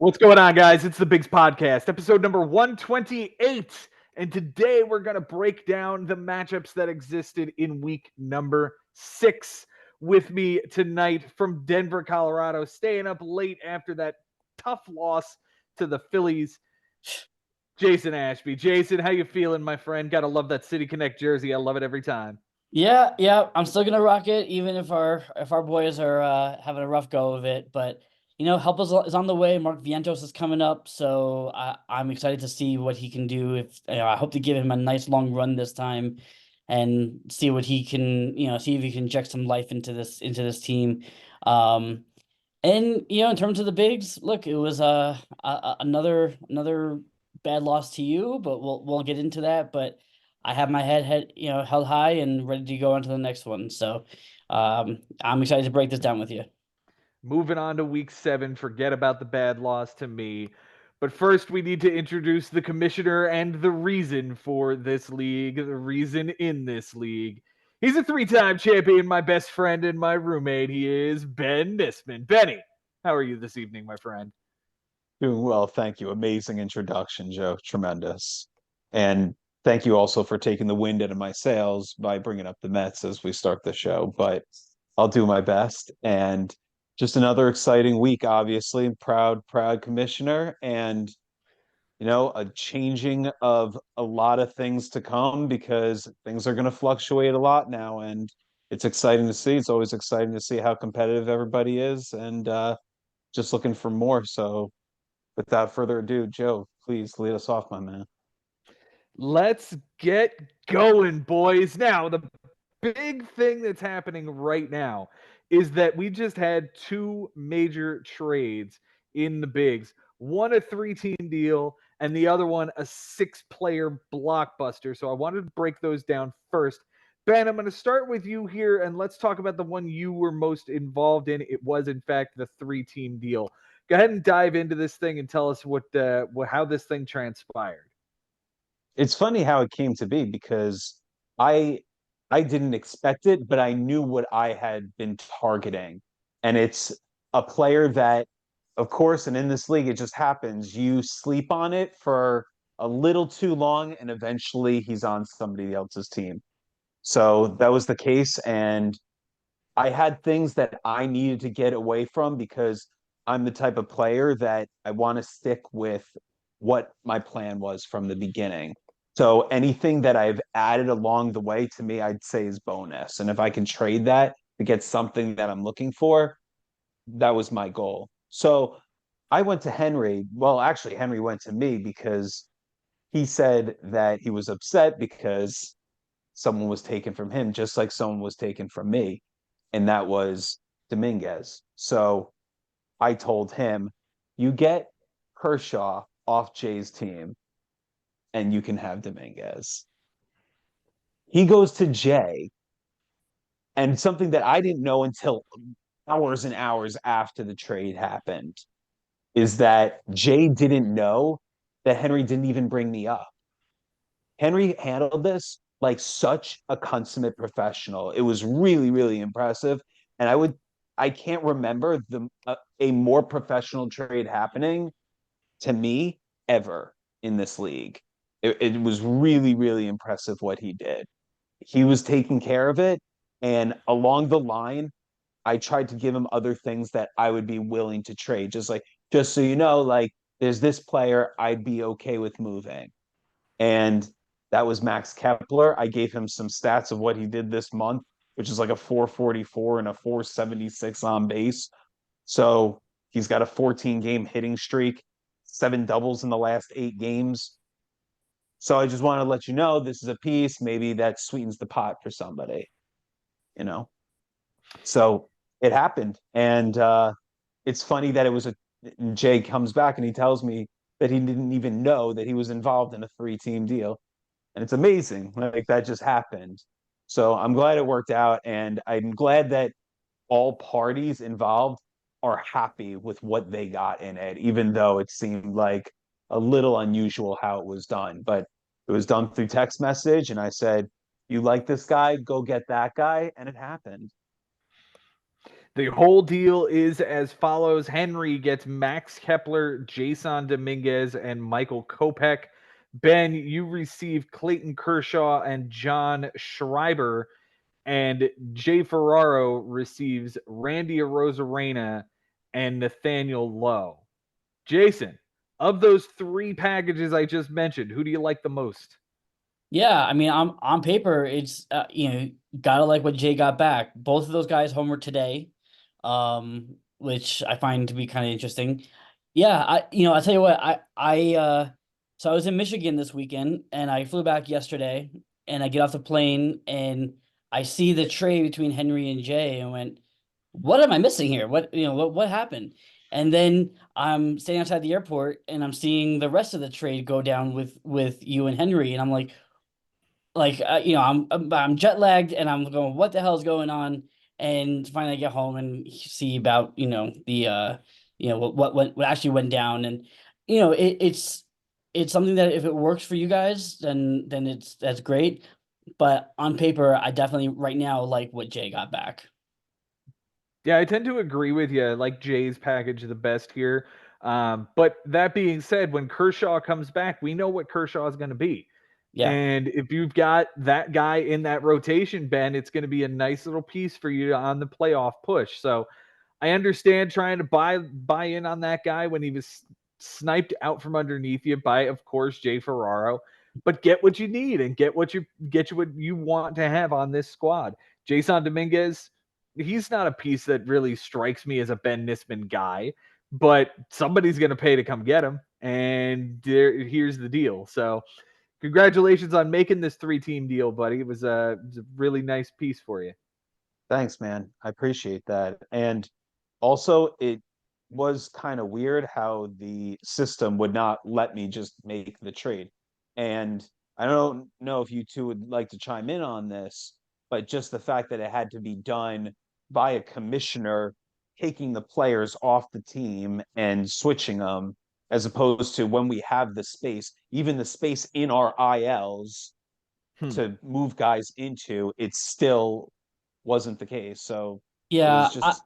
What's going on, guys? It's the Bigs Podcast, episode number 128. And today we're going to break down the matchups that existed in week number 6. With me tonight from Denver, Colorado, staying up late after that tough loss to the Phillies, Jason Ashby. Jason, how you feeling, my friend? Gotta love that City Connect jersey. I love it every time. Yeah, I'm still gonna rock it, even if our boys are having a rough go of it. But help is on the way. Mark Vientos is coming up, so I'm excited to see what he can do. If I hope to give him a nice long run this time, and see what he can, see if he can inject some life into this team. Um, and in terms of the bigs, look, it was another bad loss to you, but we'll get into that. But I have my head held high and ready to go on to the next one. So I'm excited to break this down with you. Moving on to week 7, forget about the bad loss to me. But first, we need to introduce the commissioner and the reason for this league, the reason in this league. He's a 3-time champion, my best friend and my roommate. He is Ben Nisman. Benny, how are you this evening, my friend? Doing well, thank you. Amazing introduction, Joe. Tremendous. And thank you also for taking the wind out of my sails by bringing up the Mets as we start the show. But I'll do my best. And just another exciting week, obviously. Proud commissioner. And, a changing of a lot of things to come because things are going to fluctuate a lot now. And it's exciting to see. It's always exciting to see how competitive everybody is. And just looking for more. So, without further ado, Joe, please lead us off, my man. Let's get going, boys. Now, the big thing that's happening right now is that we just had two major trades in the bigs. One a 3-team deal and the other one a 6-player blockbuster. So I wanted to break those down first. Ben, I'm going to start with you here and let's talk about the one you were most involved in. It was in fact the 3-team deal. Go ahead and dive into this thing and tell us how this thing transpired. It's funny how it came to be because I I didn't expect it, but I knew what I had been targeting. And it's a player that, of course, and in this league, it just happens. You sleep on it for a little too long, and eventually he's on somebody else's team. So that was the case. And I had things that I needed to get away from because I'm the type of player that I want to stick with what my plan was from the beginning. So anything that I've added along the way to me, I'd say is bonus. And if I can trade that to get something that I'm looking for, that was my goal. So I went to Henry. Well, actually, Henry went to me because he said that he was upset because someone was taken from him, just like someone was taken from me, and that was Dominguez. So I told him, you get Kershaw off Jay's team, and you can have Dominguez. He goes to Jay, and something that I didn't know until hours and hours after the trade happened is that Jay didn't know that Henry didn't even bring me up. Henry handled this like such a consummate professional. It was really, really impressive. And I can't remember a more professional trade happening to me ever in this league. It was really, really impressive what he did. He was taking care of it. And along the line, I tried to give him other things that I would be willing to trade. Just so you know, like, there's this player I'd be okay with moving. And that was Max Kepler. I gave him some stats of what he did this month, which is like a 444 and a 476 on base. So he's got a 14 game hitting streak, 7 doubles in the last 8 games. So I just want to let you know this is a piece. Maybe that sweetens the pot for somebody, you know? So it happened. And it's funny that it was Jay comes back and he tells me that he didn't even know that he was involved in a 3-team deal. And it's amazing. Like, that just happened. So I'm glad it worked out. And I'm glad that all parties involved are happy with what they got in it, even though it seemed like a little unusual how it was done. But it was done through text message. And I said, you like this guy, go get that guy. And it happened. The whole deal is as follows. Henry gets Max Kepler, Jason Dominguez, and Michael Kopech. Ben, you receive Clayton Kershaw and John Schreiber. And Jay Ferraro receives Randy Arozarena and Nathaniel Lowe. Jason, of those three packages I just mentioned, who do you like the most? Yeah, I mean, on paper, it's gotta like what Jay got back. Both of those guys homered today, which I find to be kind of interesting. Yeah, I tell you what, so I was in Michigan this weekend, and I flew back yesterday, and I get off the plane, and I see the trade between Henry and Jay, and went, what am I missing here? What happened? And then I'm standing outside the airport, and I'm seeing the rest of the trade go down with you and Henry, and I'm like I'm jet lagged, and I'm going, what the hell is going on? And finally I get home and see about the what actually went down. And it's something that if it works for you guys, then that's great. But on paper, I definitely right now like what Jay got back. Yeah, I tend to agree with you. I like Jay's package the best here. But that being said, when Kershaw comes back, we know what Kershaw is going to be. Yeah. And if you've got that guy in that rotation, Ben, it's going to be a nice little piece for you on the playoff push. So I understand trying to buy in on that guy when he was sniped out from underneath you by, of course, Jay Ferraro. But get what you need and get what you want to have on this squad. Jason Dominguez, he's not a piece that really strikes me as a Ben Nisman guy, but somebody's going to pay to come get him. And here's the deal. So congratulations on making this 3-team deal, buddy. It was a really nice piece for you. Thanks, man. I appreciate that. And also, it was kind of weird how the system would not let me just make the trade. And I don't know if you two would like to chime in on this, but just the fact that it had to be done by a commissioner taking the players off the team and switching them, as opposed to when we have the space, even the space in our ILs to move guys into, it still wasn't the case. So it Yeah, was just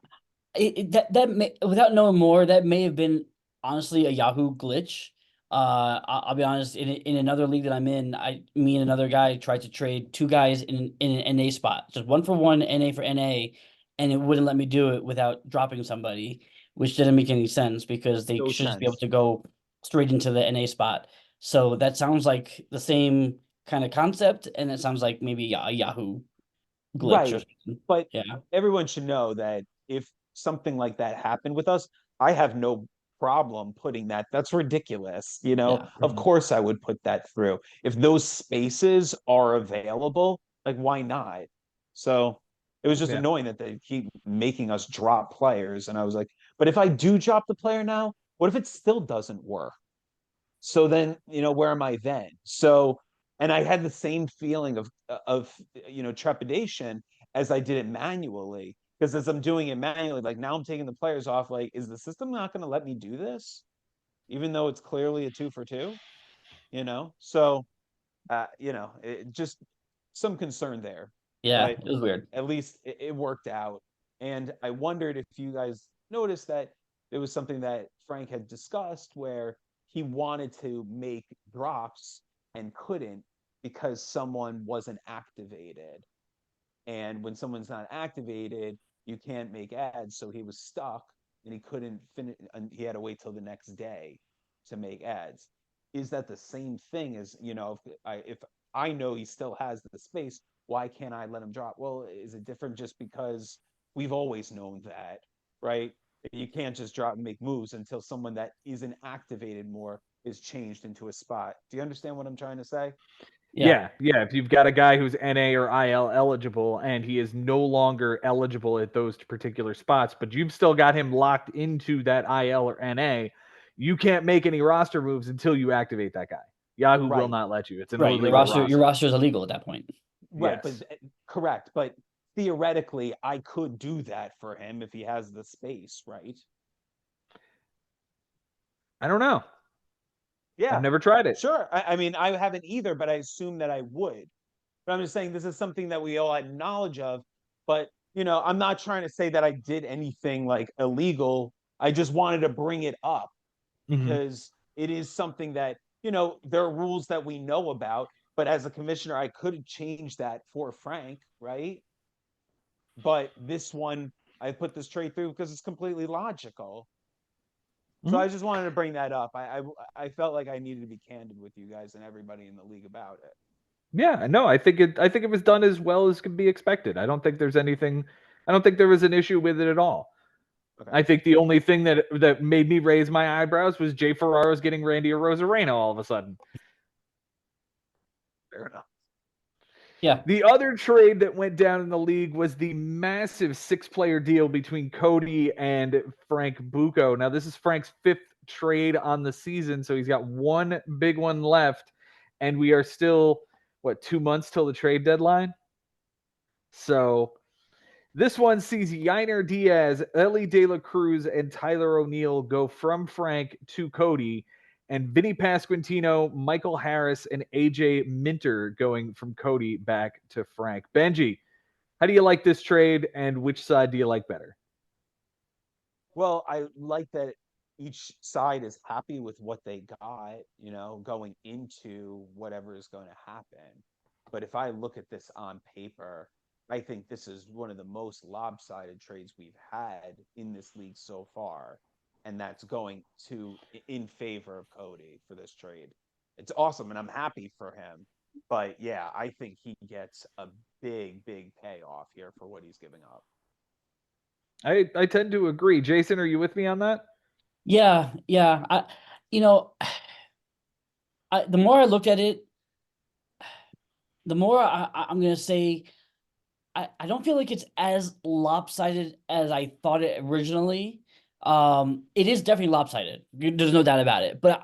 that may, without knowing more, that may have been honestly a Yahoo glitch. I'll be honest. In another league that I'm in, me and another guy tried to trade two guys in an NA spot, just one for one, NA for NA, and it wouldn't let me do it without dropping somebody, which didn't make any sense because they no should just be able sense. to go straight into the NA spot. So that sounds like the same kind of concept, and it sounds like maybe a Yahoo glitch or Right. something. But Yeah, everyone should know that if something like that happened with us, I have no problem putting that. That's ridiculous. yeah. Of course I would put that through. If those spaces are available, like why not? So it was just Yeah. annoying that they keep making us drop players. And I was like, but if I do drop the player now, what if it still doesn't work? So then, where am I then? So, and I had the same feeling of trepidation as I did it manually. Because as I'm doing it manually, like now I'm taking the players off, like, is the system not going to let me do this? Even though it's clearly a 2 for 2, So just some concern there. Yeah, But it was weird. at least it worked out. And I wondered if you guys noticed that it was something that Frank had discussed where he wanted to make drops and couldn't because someone wasn't activated. And when someone's not activated, you can't make ads. So he was stuck and he couldn't finish. And he had to wait till the next day to make ads. Is that the same thing as, if I know he still has the space, why can't I let him drop? Well, is it different just because we've always known that, right? You can't just drop and make moves until someone that isn't activated more is changed into a spot. Do you understand what I'm trying to say? Yeah. Yeah. If you've got a guy who's NA or IL eligible and he is no longer eligible at those particular spots, but you've still got him locked into that IL or NA, you can't make any roster moves until you activate that guy. Yahoo will Right. not let you. It's an Right. illegal Your roster. roster is illegal at that point. Right, but Yes. correct. But theoretically, I could do that for him if he has the space, right? I don't know. I've Yeah, never tried it. sure. I mean, I haven't either, but I assume that I would. But I'm just saying this is something that we all had knowledge of, but I'm not trying to say that I did anything like illegal. I just wanted to bring it up because it is something that, there are rules that we know about, but as a commissioner, I could change that for Frank, right? But this one, I put this trade through because it's completely logical. So I just wanted to bring that up. I felt like I needed to be candid with you guys and everybody in the league about it. Yeah, no, I think it was done as well as could be expected. I don't think there was an issue with it at all. Okay. I think the only thing that made me raise my eyebrows was Jay Ferraro's getting Randy Arozarena all of a sudden. Fair enough. Yeah. The other trade that went down in the league was the massive 6-player deal between Cody and Frank Bucco. Now, this is Frank's 5th trade on the season, so he's got one big one left, and we are still, 2 months till the trade deadline? So this one sees Yainer Diaz, Ellie De La Cruz, and Tyler O'Neill go from Frank to Cody, and Vinny Pasquantino, Michael Harris, and AJ Minter going from Cody back to Frank. Benji, how do you like this trade, and which side do you like better? Well, I like that each side is happy with what they got, going into whatever is going to happen. But if I look at this on paper, I think this is one of the most lopsided trades we've had in this league so far. And that's going in favor of Cody for this trade. It's awesome, and I'm happy for him. But yeah, I think he gets a big, big payoff here for what he's giving up. I tend to agree. Jason, are you with me on that? Yeah. The more I look at it, the more I'm going to say I don't feel like it's as lopsided as I thought it originally. It is definitely lopsided. There's no doubt about it. But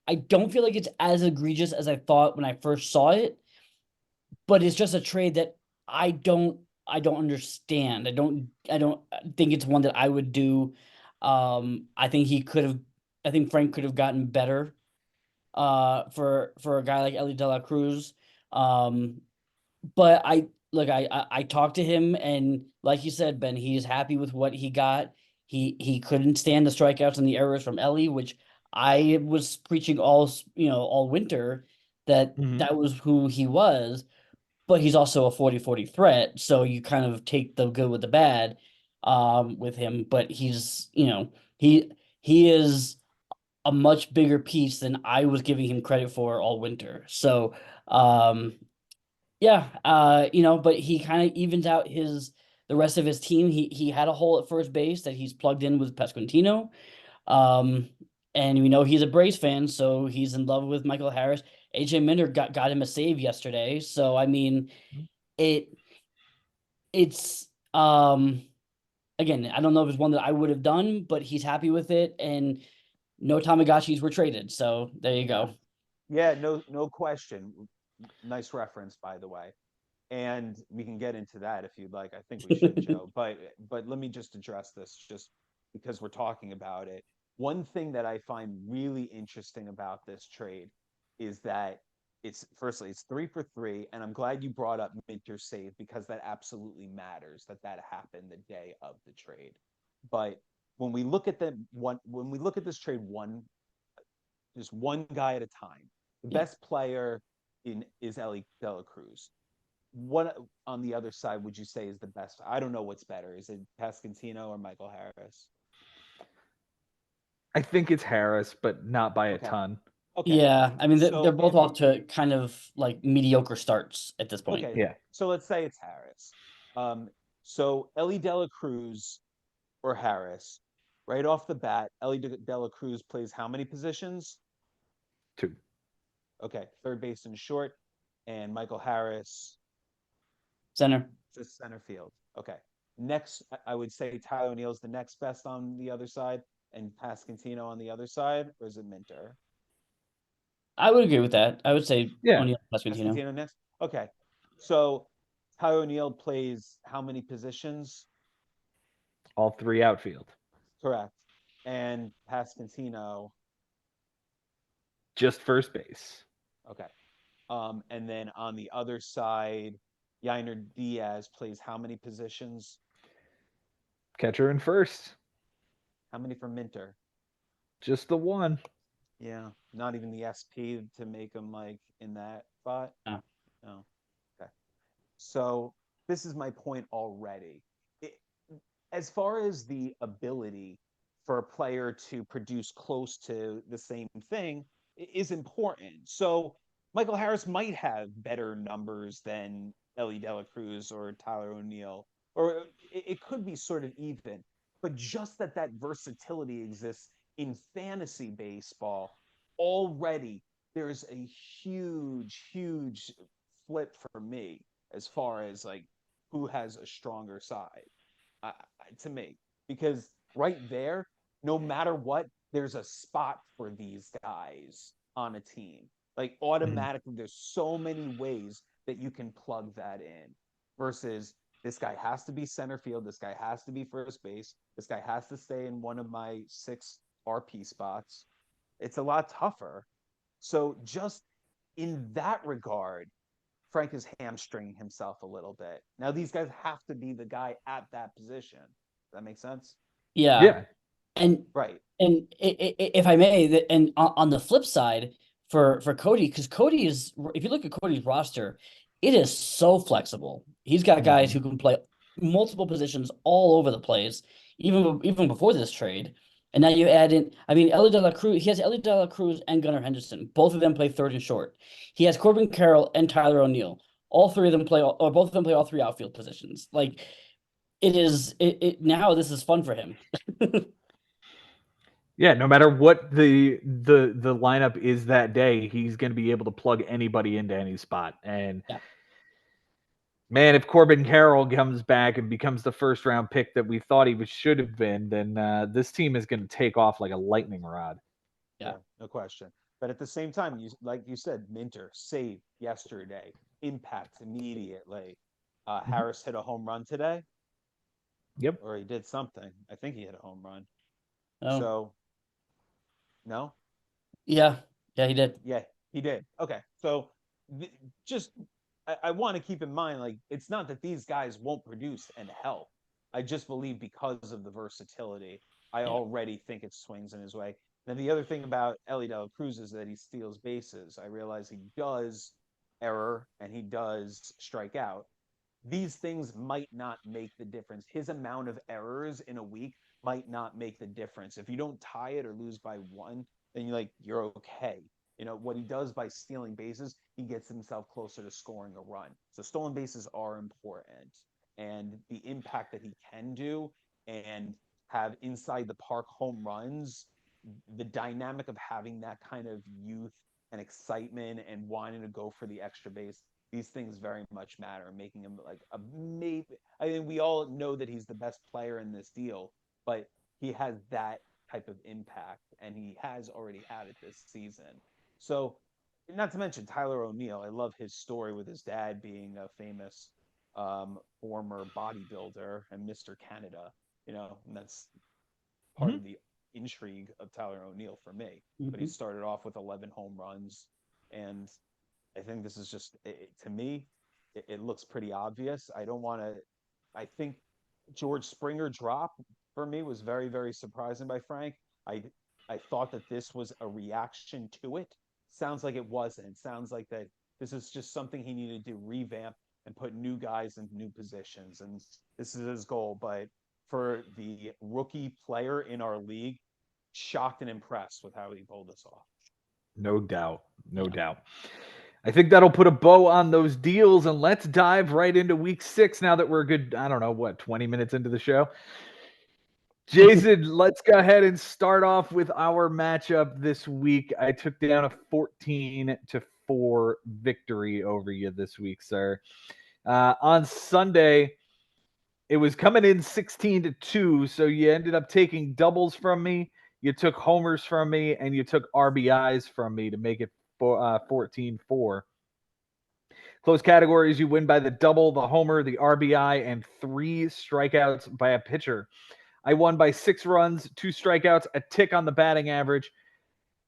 I don't feel like it's as egregious as I thought when I first saw it. But it's just a trade that I don't understand. I don't think it's one that I would do. I think Frank could have gotten better for a guy like Ellie De La Cruz. But I talked to him, and like you said, Ben, he's happy with what he got. He couldn't stand the strikeouts and the errors from Ellie, which I was preaching all winter that that was who he was. But he's also a 40-40 threat, so you kind of take the good with the bad with him. But he is a much bigger piece than I was giving him credit for all winter. So yeah, but he kind of evens out the rest of his team. He had a hole at first base that he's plugged in with Pasquantino. And we know he's a Braves fan, so he's in love with Michael Harris. AJ Minter got him a save yesterday. So I mean, it's again, I don't know if it's one that I would have done, but he's happy with it, and no Tamagotchis were traded. So there you go. Yeah, no question. Nice reference, by the way. And we can get into that if you'd like. I think we should, Joe. But let me just address this just because we're talking about it. One thing that I find really interesting about this trade is that it's 3-for-3, and I'm glad you brought up Minter's save because that absolutely matters that happened the day of the trade. But when we look at this trade, just one guy at a time, the best player is Ellie De La Cruz. What on the other side would you say is the best? I don't know what's better. Is it Pasquantino or Michael Harris? I think it's Harris, but not by a Okay. ton. Okay. Yeah, I mean they're both off to kind of like mediocre starts at this point. Okay. Yeah. So let's say it's Harris. So Ellie De La Cruz or Harris, right off the bat, Ellie De La Cruz plays how many positions? 2. Okay, third base and short, and Michael Harris Center. just center field. Okay. Next, I would say Tyler O'Neill's the next best on the other side, and Pasquantino on the other side, or is it Minter? I would agree with that. I would say O'Neill Pasquantino. Pasquantino next. Okay. So Tyler O'Neill plays how many positions? All 3 outfield. Correct. And Pasquantino just first base. Okay. And then on the other side, Yainer Diaz plays how many positions? Catcher in first. How many for Minter? Just the one. Yeah, not even the SP to make him like in that spot. No. No. Okay. So this is my point already. It, as far as the ability for a player to produce close to the same thing is important. So Michael Harris might have better numbers than Ellie De La Cruz or Tyler O'Neill, or it could be sort of even. But just that versatility exists in fantasy baseball already, there's a huge flip for me as far as like who has a stronger side to me, because right there, no matter what, there's a spot for these guys on a team. Like automatically, there's so many ways that you can plug that in versus this guy has to be center field. This guy has to be first base. This guy has to stay in one of my 6 RP spots. It's a lot tougher. So just in that regard, Frank is hamstringing himself a little bit. Now these guys have to be the guy at that position. Does that make sense? Yeah. And Right. And if I may, and on the flip side for Cody, because Cody is, if you look at Cody's roster, it is so flexible. He's got guys who can play multiple positions all over the place, even before this trade. And now you add in, I mean, Ellie De La Cruz. He has Ellie De La Cruz and Gunnar Henderson. Both of them play third and short. He has Corbin Carroll and Tyler O'Neill. All three of them play, or both of them play all 3 outfield positions. Like it is, now this is fun for him. Yeah, no matter what the lineup is that day, he's going to be able to plug anybody into any spot. And Yeah. man, if Corbin Carroll comes back and becomes the first round pick that we thought he should have been, then this team is going to take off like a lightning rod. Yeah, no question. But at the same time, like you said, Minter saved yesterday, impact immediately. Harris hit a home run today. Yep. Or he did something. I think he hit a home run. Oh. So, no? Yeah, he did. Yeah, he did. Okay. So, just, I want to keep in mind, like, it's not that these guys won't produce and help. I just believe because of the versatility, I already think it swings in his way. Now, the other thing about Ellie De La Cruz is that he steals bases. I realize he does error and he does strike out. These things might not make the difference. His amount of errors in a week might not make the difference. If you don't tie it or lose by 1, then you're okay. You know, what he does by stealing bases, he gets himself closer to scoring a run. So stolen bases are important. And the impact that he can do and have inside the park home runs, the dynamic of having that kind of youth and excitement and wanting to go for the extra base, these things very much matter, making him like a maybe. I mean, we all know that he's the best player in this deal, but he has that type of impact, and he has already had it this season. So, not to mention Tyler O'Neill. I love his story with his dad being a famous former bodybuilder and Mr. Canada. You know, and that's part of the intrigue of Tyler O'Neill for me. But he started off with 11 home runs, and I think this is just to me, it looks pretty obvious. I don't want to. I think George Springer drop for me was very surprising by Frank. I thought that this was a reaction to it. Sounds like it wasn't. Sounds like that this is just something he needed to revamp and put new guys in new positions, and this is his goal. But for the rookie player in our league, shocked and impressed with how he pulled this off. No doubt. No doubt. I think that'll put a bow on those deals, and let's dive right into week 6 now that we're a good, 20 minutes into the show. Jason, let's go ahead and start off with our matchup this week. I took down a 14-4 victory over you this week, sir. On Sunday, it was coming in 16-2, so you ended up taking doubles from me, you took homers from me, and you took RBIs from me to make it 14-4. Close categories, you win by the double, the homer, the RBI, and 3 strikeouts by a pitcher. I won by 6 runs, 2 strikeouts, a tick on the batting average,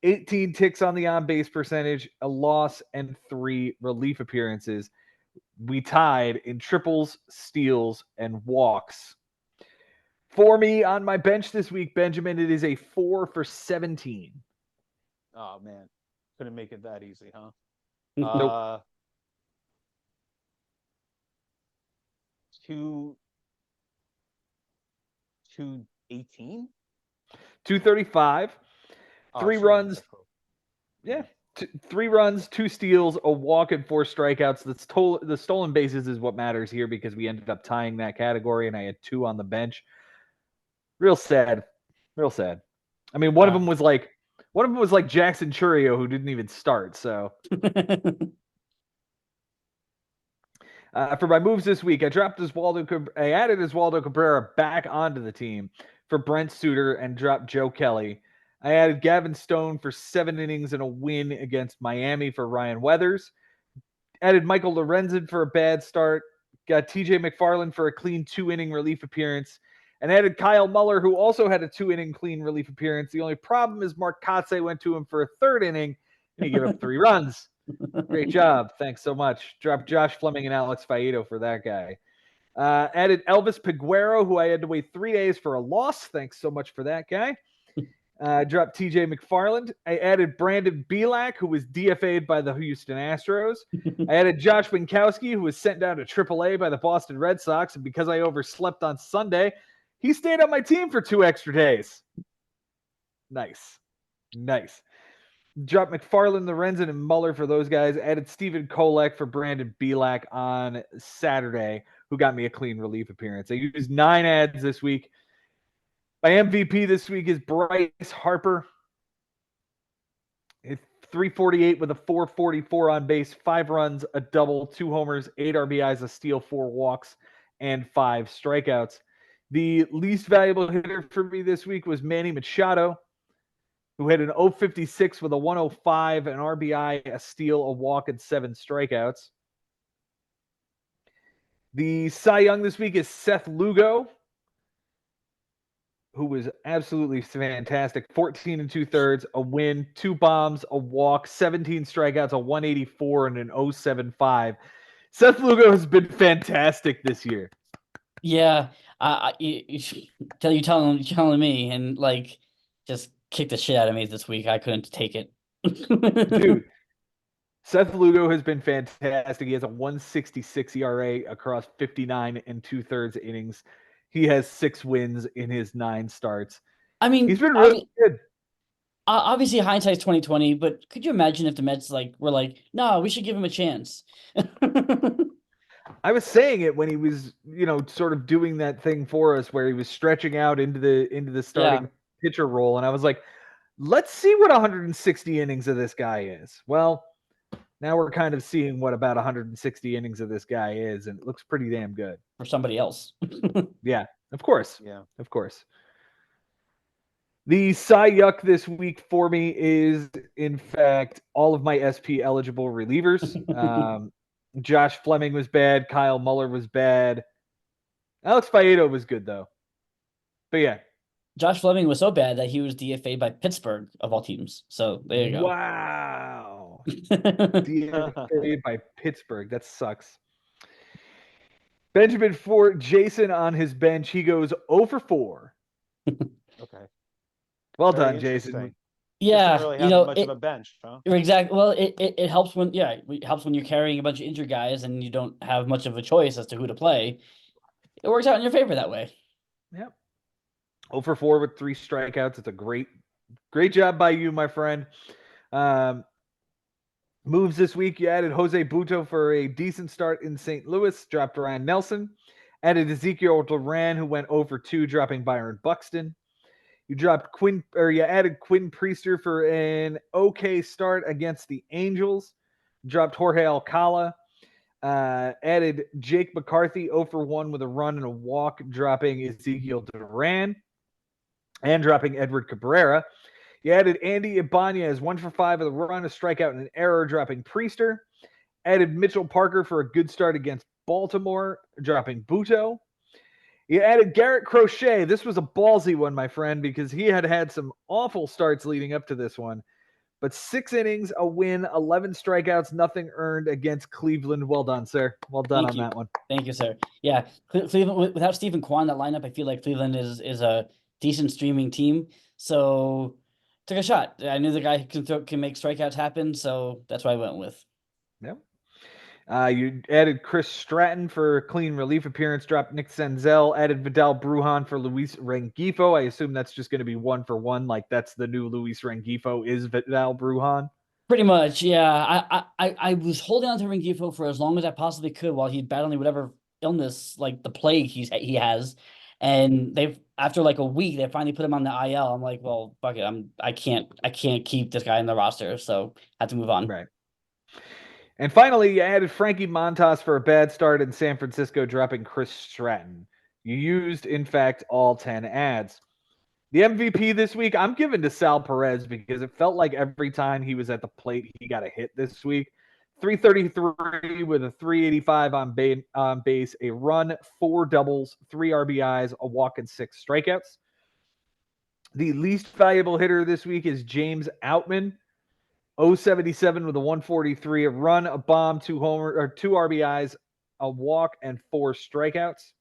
18 ticks on the on-base percentage, a loss, and 3 relief appearances. We tied in triples, steals, and walks For me on my bench this week, Benjamin, it is a 4 for 17. Oh man, couldn't make it that easy, huh? Nope. 218. 235. Three runs. Yeah. 3 runs, 2 steals, a walk, and 4 strikeouts. The stolen bases is what matters here because we ended up tying that category, and I had 2 on the bench. Real sad. Real sad. I mean, one of them was like Jackson Churio, who didn't even start. So for my moves this week, I added Oswaldo Cabrera back onto the team for Brent Suter and dropped Joe Kelly. I added Gavin Stone for 7 innings and a win against Miami for Ryan Weathers. Added Michael Lorenzen for a bad start. Got TJ McFarland for a clean 2-inning relief appearance. And added Kyle Muller, who also had a 2-inning clean relief appearance. The only problem is Mark Kotze went to him for a 3rd inning, and he gave up 3 runs. Great job. Thanks so much. Dropped Josh Fleming and Alex Faedo for that guy. Added Elvis Peguero, who I had to wait 3 days for a loss. Thanks so much for that guy. Dropped TJ McFarland. I added Brandon Bielak, who was DFA'd by the Houston Astros. I added Josh Winkowski, who was sent down to AAA by the Boston Red Sox. And because I overslept on Sunday, he stayed on my team for 2 extra days. Nice. Dropped McFarland, Lorenzen, and Muller for those guys. Added Steven Kolek for Brandon Bielak on Saturday, who got me a clean relief appearance. I used 9 ads this week. My MVP this week is Bryce Harper. It's 348 with a 444 on base, 5 runs, a double, 2 homers, 8 RBIs, a steal, 4 walks, and 5 strikeouts. The least valuable hitter for me this week was Manny Machado, who had an 056 with a 105, an RBI, a steal, a walk, and 7 strikeouts. The Cy Young this week is Seth Lugo, who was absolutely fantastic. 14 2/3, a win, 2 bombs, a walk, 17 strikeouts, a 184, and an 075. Seth Lugo has been fantastic this year. Yeah, you telling me, and like just kick the shit out of me this week. I couldn't take it. Dude, Seth Lugo has been fantastic. He has a 166 ERA across 59 2/3 innings. He has 6 wins in his 9 starts. I mean, he's been really good. Obviously, hindsight's 20/20, but could you imagine if the Mets were like, no, we should give him a chance? I was saying it when he was, sort of doing that thing for us where he was stretching out into the starting pitcher role, and I was like, let's see what 160 innings of this guy is. Well, now we're kind of seeing what about 160 innings of this guy is, and it looks pretty damn good. For somebody else. Yeah, of course. Yeah. Of course. The Cy Yuck this week for me is, in fact, all of my SP eligible relievers. Josh Fleming was bad. Kyle Muller was bad. Alex Faedo was good, though. But yeah. Josh Fleming was so bad that he was DFA'd by Pittsburgh, of all teams. So there you go. Wow. DFA'd by Pittsburgh. That sucks. Benjamin for Jason on his bench. He goes 0 for 4. Okay. Well done, Jason. Yeah, really have much of a bench, huh? Exactly. Well, it helps when it helps when you're carrying a bunch of injured guys and you don't have much of a choice as to who to play. It works out in your favor that way. Yep. 0 for 4 with 3 strikeouts. It's a great job by you, my friend. Moves this week, you added Jose Bucco for a decent start in St. Louis, dropped Ryan Nelson. Added Ezekiel Duran, who went 0 for 2, dropping Byron Buxton. You added Quinn Priester for an okay start against the Angels. Dropped Jorge Alcala. Added Jake McCarthy 0 for 1 with a run and a walk, dropping Ezekiel Duran. And dropping Edward Cabrera. You added Andy Ibanez 1 for 5 with a run, a strikeout, and an error, dropping Priester. Added Mitchell Parker for a good start against Baltimore, dropping Bucco. You added Garrett Crochet. This was a ballsy one, my friend, because he had some awful starts leading up to this one. but 6 innings, a win, 11 strikeouts, nothing earned against Cleveland. Well done, sir. Well done on that one. Thank you, sir. Yeah, Cleveland without Stephen Kwan, that lineup, I feel like Cleveland is a decent streaming team. So took a shot. I knew the guy can make strikeouts happen, so that's what I went with. Yep. You added Chris Stratton for a clean relief appearance, dropped Nick Senzel, added Vidal Brujan for Luis Rengifo. I assume that's just going to be 1-for-1. Like that's the new Luis Rengifo is Vidal Brujan. Pretty much, yeah. I was holding on to Rengifo for as long as I possibly could while he's battling whatever illness, like the plague he has. And after like a week, they finally put him on the IL. I'm like, well, fuck it. I can't keep this guy in the roster, so I have to move on. Right. And finally, you added Frankie Montas for a bad start in San Francisco, dropping Chris Stratton. You used, in fact, all 10 ads. The MVP this week, I'm giving to Sal Perez because it felt like every time he was at the plate, he got a hit this week. 333 with a 385 on base, a run, 4 doubles, 3 RBIs, a walk, and 6 strikeouts. The least valuable hitter this week is James Outman. 077 with a 143, a run, a bomb, 2 RBIs, a walk, and 4 strikeouts.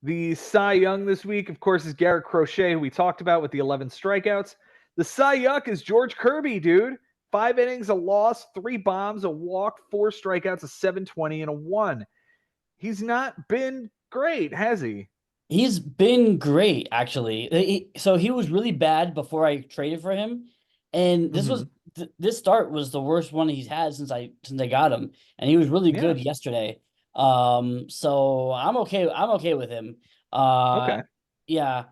The Cy Young this week, of course, is Garrett Crochet, who we talked about with the 11 strikeouts. The Cy Young is George Kirby, dude. 5 innings, a loss, 3 bombs, a walk, 4 strikeouts, a 720, and a 1. He's not been great, has he? He's been great, actually. So he was really bad before I traded for him, and this start was the worst one he's had since I got him, and he was really good yesterday. So I'm okay with him. Okay. Yeah,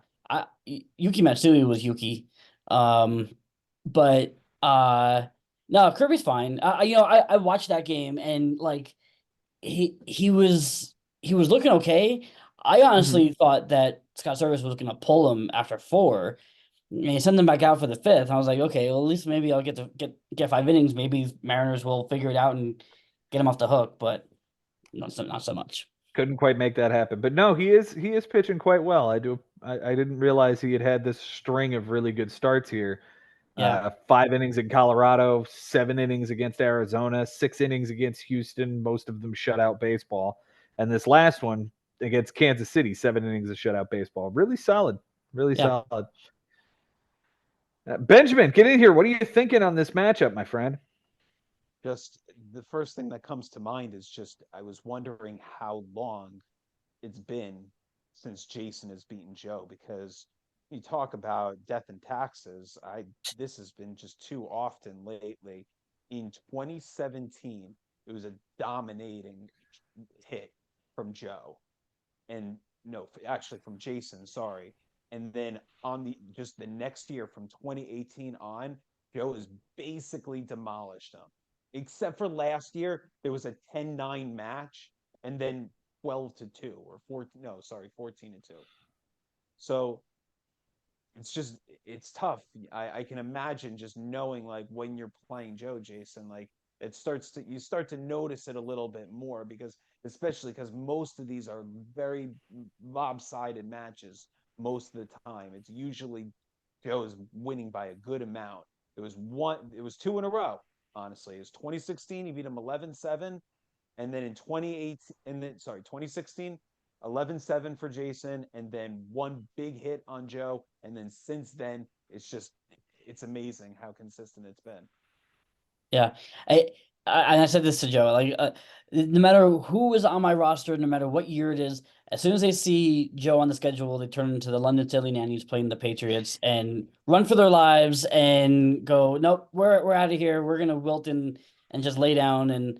Yuki Matsui was Yuki. But no, Kirby's fine. I watched that game and like he was looking okay. I honestly thought that Scott Service was going to pull him after 4. And he sent him back out for the 5th. I was like, okay, well, at least maybe I'll get 5 innings. Maybe Mariners will figure it out and get him off the hook, but not so much. Couldn't quite make that happen. But no, he is pitching quite well. I didn't realize he had this string of really good starts here. Yeah. 5 innings in Colorado, 7 innings against Arizona, 6 innings against Houston, most of them shutout baseball. And this last one against Kansas City, 7 innings of shutout baseball. Really solid. Really solid. Benjamin, get in here. What are you thinking on this matchup, my friend? Just the first thing that comes to mind is just I was wondering how long it's been since Jason has beaten Joe, because you talk about death and taxes. This has been just too often lately. In 2017, it was a dominating hit from Joe, and no, actually from Jason. Sorry. And then on the next year from 2018 on, Joe has basically demolished him. Except for last year, there was a 10-9 match, and then 12-2 or 14-2. So it's tough. I can imagine just knowing like when you're playing Joe, Jason, like you start to notice it a little bit more, especially because most of these are very lopsided matches. Most of the time, it's usually Joe is winning by a good amount. It was 2 in a row. Honestly, it was 2016. He beat him 11-7, and then in 2016, 11-7 for Jason, and then 1 big hit on Joe, and then since then, it's amazing how consistent it's been. Yeah, I said this to Joe, like no matter who is on my roster, no matter what year it is, as soon as they see Joe on the schedule, they turn into the London Silly Nannies playing the Patriots and run for their lives and go, nope, we're out of here. We're gonna wilt and just lay down. And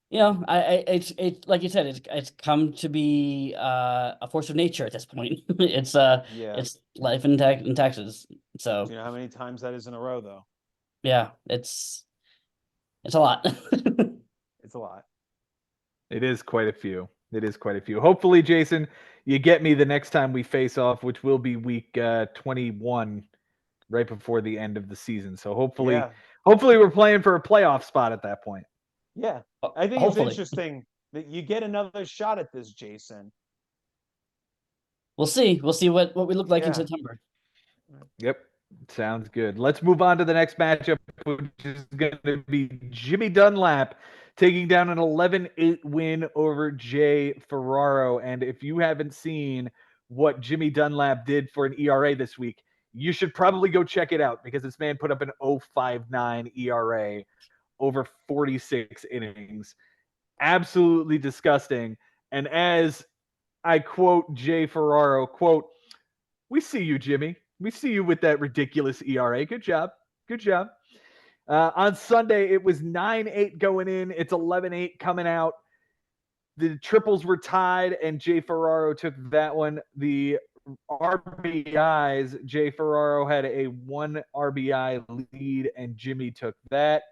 it's like you said, it's come to be a force of nature at this point. It's life in Texas. So do you know how many times that is in a row, though? Yeah, it's a lot. It's a lot. It is quite a few. Hopefully, Jason, you get me the next time we face off, which will be week 21, right before the end of the season. So hopefully we're playing for a playoff spot at that point. Yeah, I think it's interesting that you get another shot at this, Jason. We'll see. We'll see what we look like in September. Yep. Sounds good. Let's move on to the next matchup which is going to be Jimmy Dunlap taking down an 11-8 win over Jay Ferraro. And if you haven't seen what Jimmy Dunlap did for an ERA this week, you should probably go check it out because this man put up an 0.59 ERA over 46 innings. Absolutely disgusting. And as I quote Jay Ferraro, quote, "We see you, Jimmy. We see you with that ridiculous ERA. Good job. Good job." On Sunday, it was 9-8 going in. It's 11-8 coming out. The triples were tied, and Jay Ferraro took that one. The RBIs, Jay Ferraro had a 1 RBI lead, and Jimmy took that.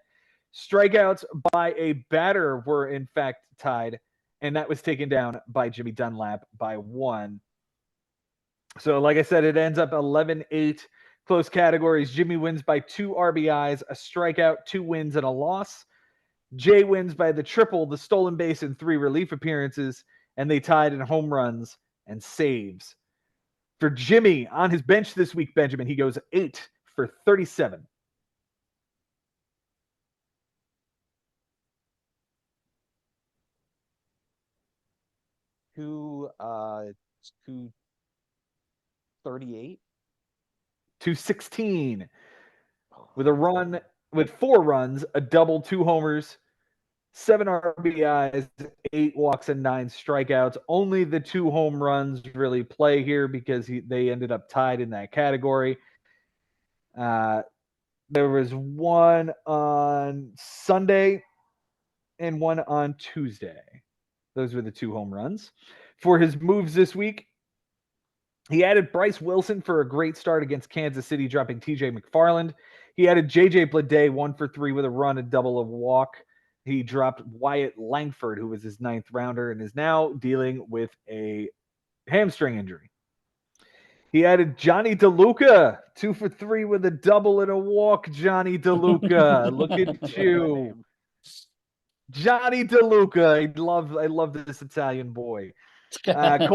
Strikeouts by a batter were, in fact, tied, and that was taken down by Jimmy Dunlap by 1. So, like I said, it ends up 11-8. Close categories. Jimmy wins by 2 RBIs, a strikeout, 2 wins, and a loss. Jay wins by the triple, the stolen base, and 3 relief appearances, and they tied in home runs and saves. For Jimmy, on his bench this week, Benjamin, he goes 8 for 37. Two 38. 216 with a run, with 4 runs, a double, 2 homers, 7 RBIs, 8 walks, and 9 strikeouts. Only the 2 home runs really play here because they ended up tied in that category. There was one on Sunday and one on Tuesday. Those were the 2 home runs. For his moves this week, he added Bryce Wilson for a great start against Kansas City, dropping TJ McFarland. He added JJ Bleday 1 for 3 with a run, a double, a walk. He dropped Wyatt Langford, who was his 9th rounder, and is now dealing with a hamstring injury. He added Johnny DeLuca 2 for 3 with a double and a walk. Johnny DeLuca, look at you. Johnny DeLuca. I love this Italian boy. He added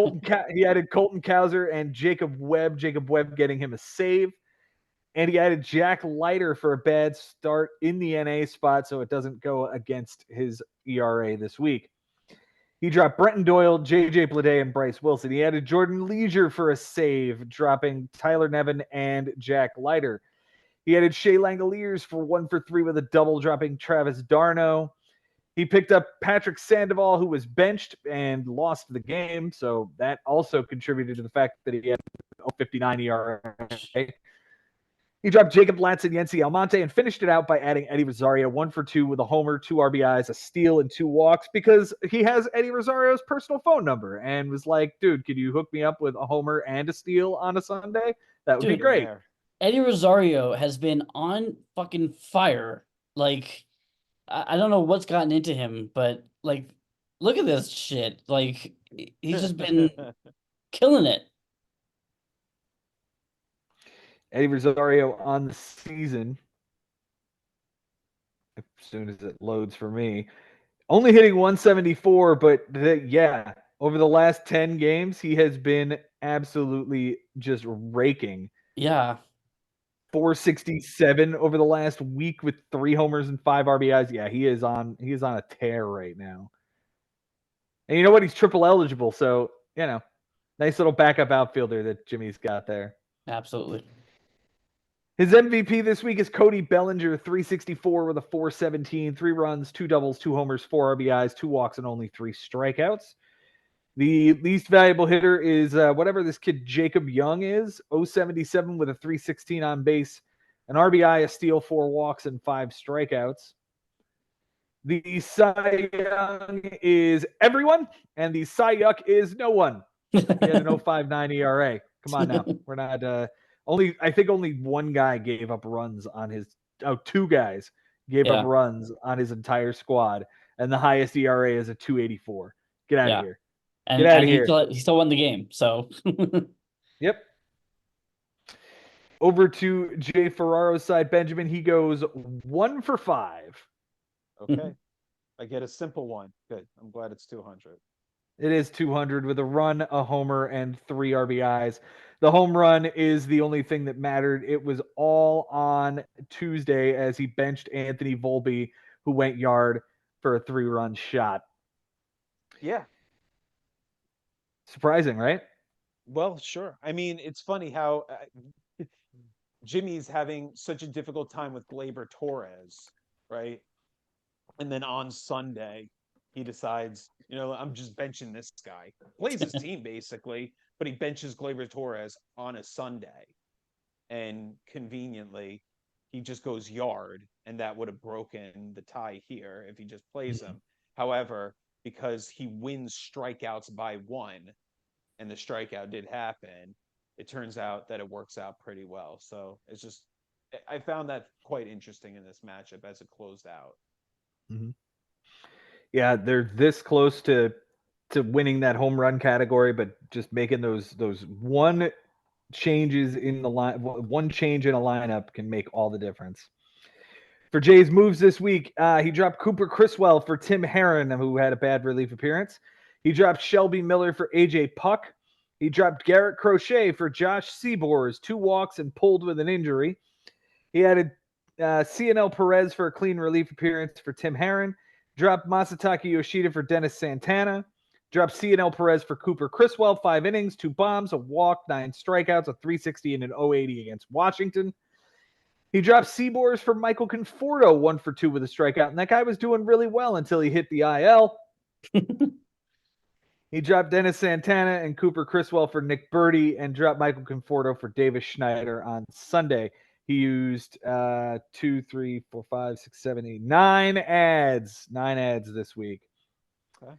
Colton Cowser and Jacob Webb. Jacob Webb getting him a save. And he added Jack Leiter for a bad start in the NA spot, so it doesn't go against his ERA this week. He dropped Brenton Doyle, JJ Bleday, and Bryce Wilson. He added Jordan Leisure for a save, dropping Tyler Nevin and Jack Leiter. He added Shea Langoliers for 1 for 3 with a double, dropping Travis Darno. He picked up Patrick Sandoval, who was benched and lost the game, so that also contributed to the fact that he had a 59 ERA. He dropped Jacob Latz and Yency Almonte and finished it out by adding Eddie Rosario 1 for 2 with a homer, 2 RBIs, a steal, and 2 walks because he has Eddie Rosario's personal phone number and was like, dude, can you hook me up with a homer and a steal on a Sunday? That would be great. Eddie Rosario has been on fucking fire. Like, I don't know what's gotten into him, but like, look at this shit. Like, he's just been killing it. Eddie Rosario on the season, as soon as it loads for me, only hitting 174, but yeah, over the last 10 games, he has been absolutely just raking. Yeah. 467 over the last week with 3 homers and 5 RBIs. Yeah, he is on a tear right now. And you know what? He's triple eligible, so nice little backup outfielder that Jimmy's got there. Absolutely. His MVP this week is Cody Bellinger, 364 with a 417, 3 runs, 2 doubles, 2 homers, 4 RBIs, 2 walks, and only 3 strikeouts. The least valuable hitter is whatever this kid Jacob Young is, 077 with a 316 on base, an RBI, a steal, 4 walks, and 5 strikeouts. The Cy Young is everyone, and the Cy Yuck is no one. He had an 0.59 ERA. Come on now. We're not I think only one guy gave up runs on his 2 guys gave up runs on his entire squad, and the highest ERA is a 2.84. Get out of here. Get out of here. He still won the game, so yep. Over to Jay Ferraro's side, Benjamin. He goes 1 for 5. Okay. I get a simple one. Good. I'm glad it's 200. It is 200 with a run, a homer, and 3 RBIs. The home run is the only thing that mattered. It was all on Tuesday as he benched Anthony Volpe, who went yard for a 3-run shot. Yeah. Surprising, right? Well, sure. I mean, it's funny how Jimmy's having such a difficult time with Gleyber Torres, right? And then on Sunday, he decides, I'm just benching this guy. Plays his team basically, but he benches Gleyber Torres on a Sunday. And conveniently, he just goes yard, and that would have broken the tie here if he just plays him. However, because he wins strikeouts by 1, and the strikeout did happen, it turns out that it works out pretty well. So it's just, I found that quite interesting in this matchup as it closed out. Mm-hmm. Yeah, they're this close to winning that home run category, but just making those one changes in the line, one change in a lineup can make all the difference. For Jay's moves this week, he dropped Cooper Criswell for Tim Herron, who had a bad relief appearance. He dropped Shelby Miller for AJ Puck. He dropped Garrett Crochet for Josh Seabours, 2 walks and pulled with an injury. He added CNL Perez for a clean relief appearance for Tim Herron. Dropped Masataka Yoshida for Dennis Santana. Dropped CNL Perez for Cooper Criswell, 5 innings, 2 bombs, a walk, 9 strikeouts, a 360 and an 080 against Washington. He dropped Seabours for Michael Conforto, 1 for 2 with a strikeout, and that guy was doing really well until he hit the IL. He dropped Dennis Santana and Cooper Criswell for Nick Birdie and dropped Michael Conforto for Davis Schneider on Sunday. He used 2, 3, 4, 5, 6, 7, 8, 9 ads. 9 ads this week. Okay.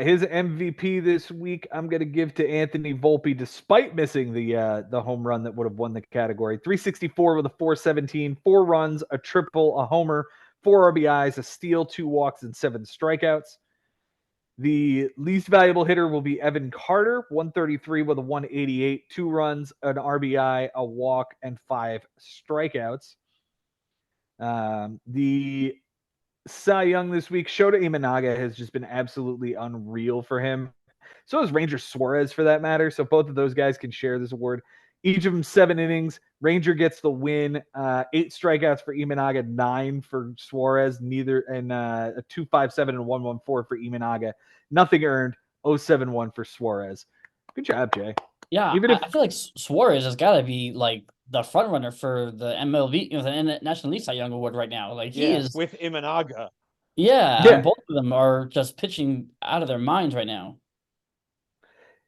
His MVP this week, I'm going to give to Anthony Volpe, despite missing the home run that would have won the category. 364 with a 417, 4 runs, a triple, a homer, 4 RBIs, a steal, 2 walks, and 7 strikeouts. The least valuable hitter will be Evan Carter, 133 with a 188, 2 runs, an RBI, a walk, and 5 strikeouts. The Cy Young this week, Shota Imanaga has just been absolutely unreal for him. So is Ranger Suarez, for that matter. So both of those guys can share this award. Each of them 7 innings. Ranger gets the win. 8 strikeouts for Imanaga, 9 for Suarez, and a 2.57 and 1.14 for Imanaga. Nothing earned. 0.71 for Suarez. Good job, Jay. Yeah, I feel like Suarez has got to be like the front runner for the MLB, the National League Cy Young Award right now. Like he is with Imanaga. Yeah, both of them are just pitching out of their minds right now.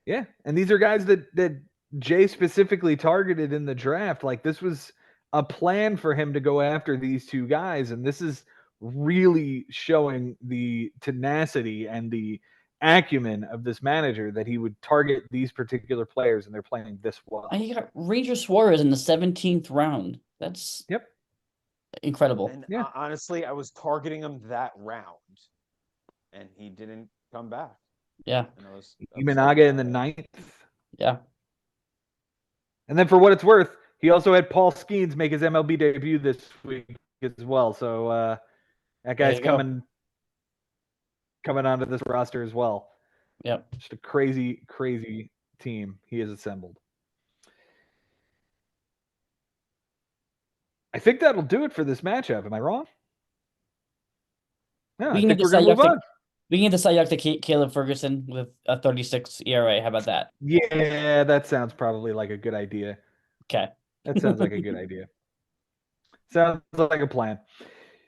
Yeah, and these are guys that Jay specifically targeted in the draft. Like, this was a plan for him to go after these 2 guys, and this is really showing the tenacity and the acumen of this manager that he would target these particular players, and they're playing this well. And you got Ranger Suarez in the 17th round. That's incredible. And honestly, I was targeting him that round, and he didn't come back. Yeah. Imanaga in the 9th. Yeah. And then for what it's worth, he also had Paul Skeens make his MLB debut this week as well. So that guy's coming onto this roster as well. Yep. Just a crazy, crazy team he has assembled. I think that'll do it for this matchup. Am I wrong? No, I think we're going to move on. We can get the Cy Young to Caleb Ferguson with a 36 ERA. How about that? Yeah, that sounds probably like a good idea. Okay. That sounds like a good idea. Sounds like a plan.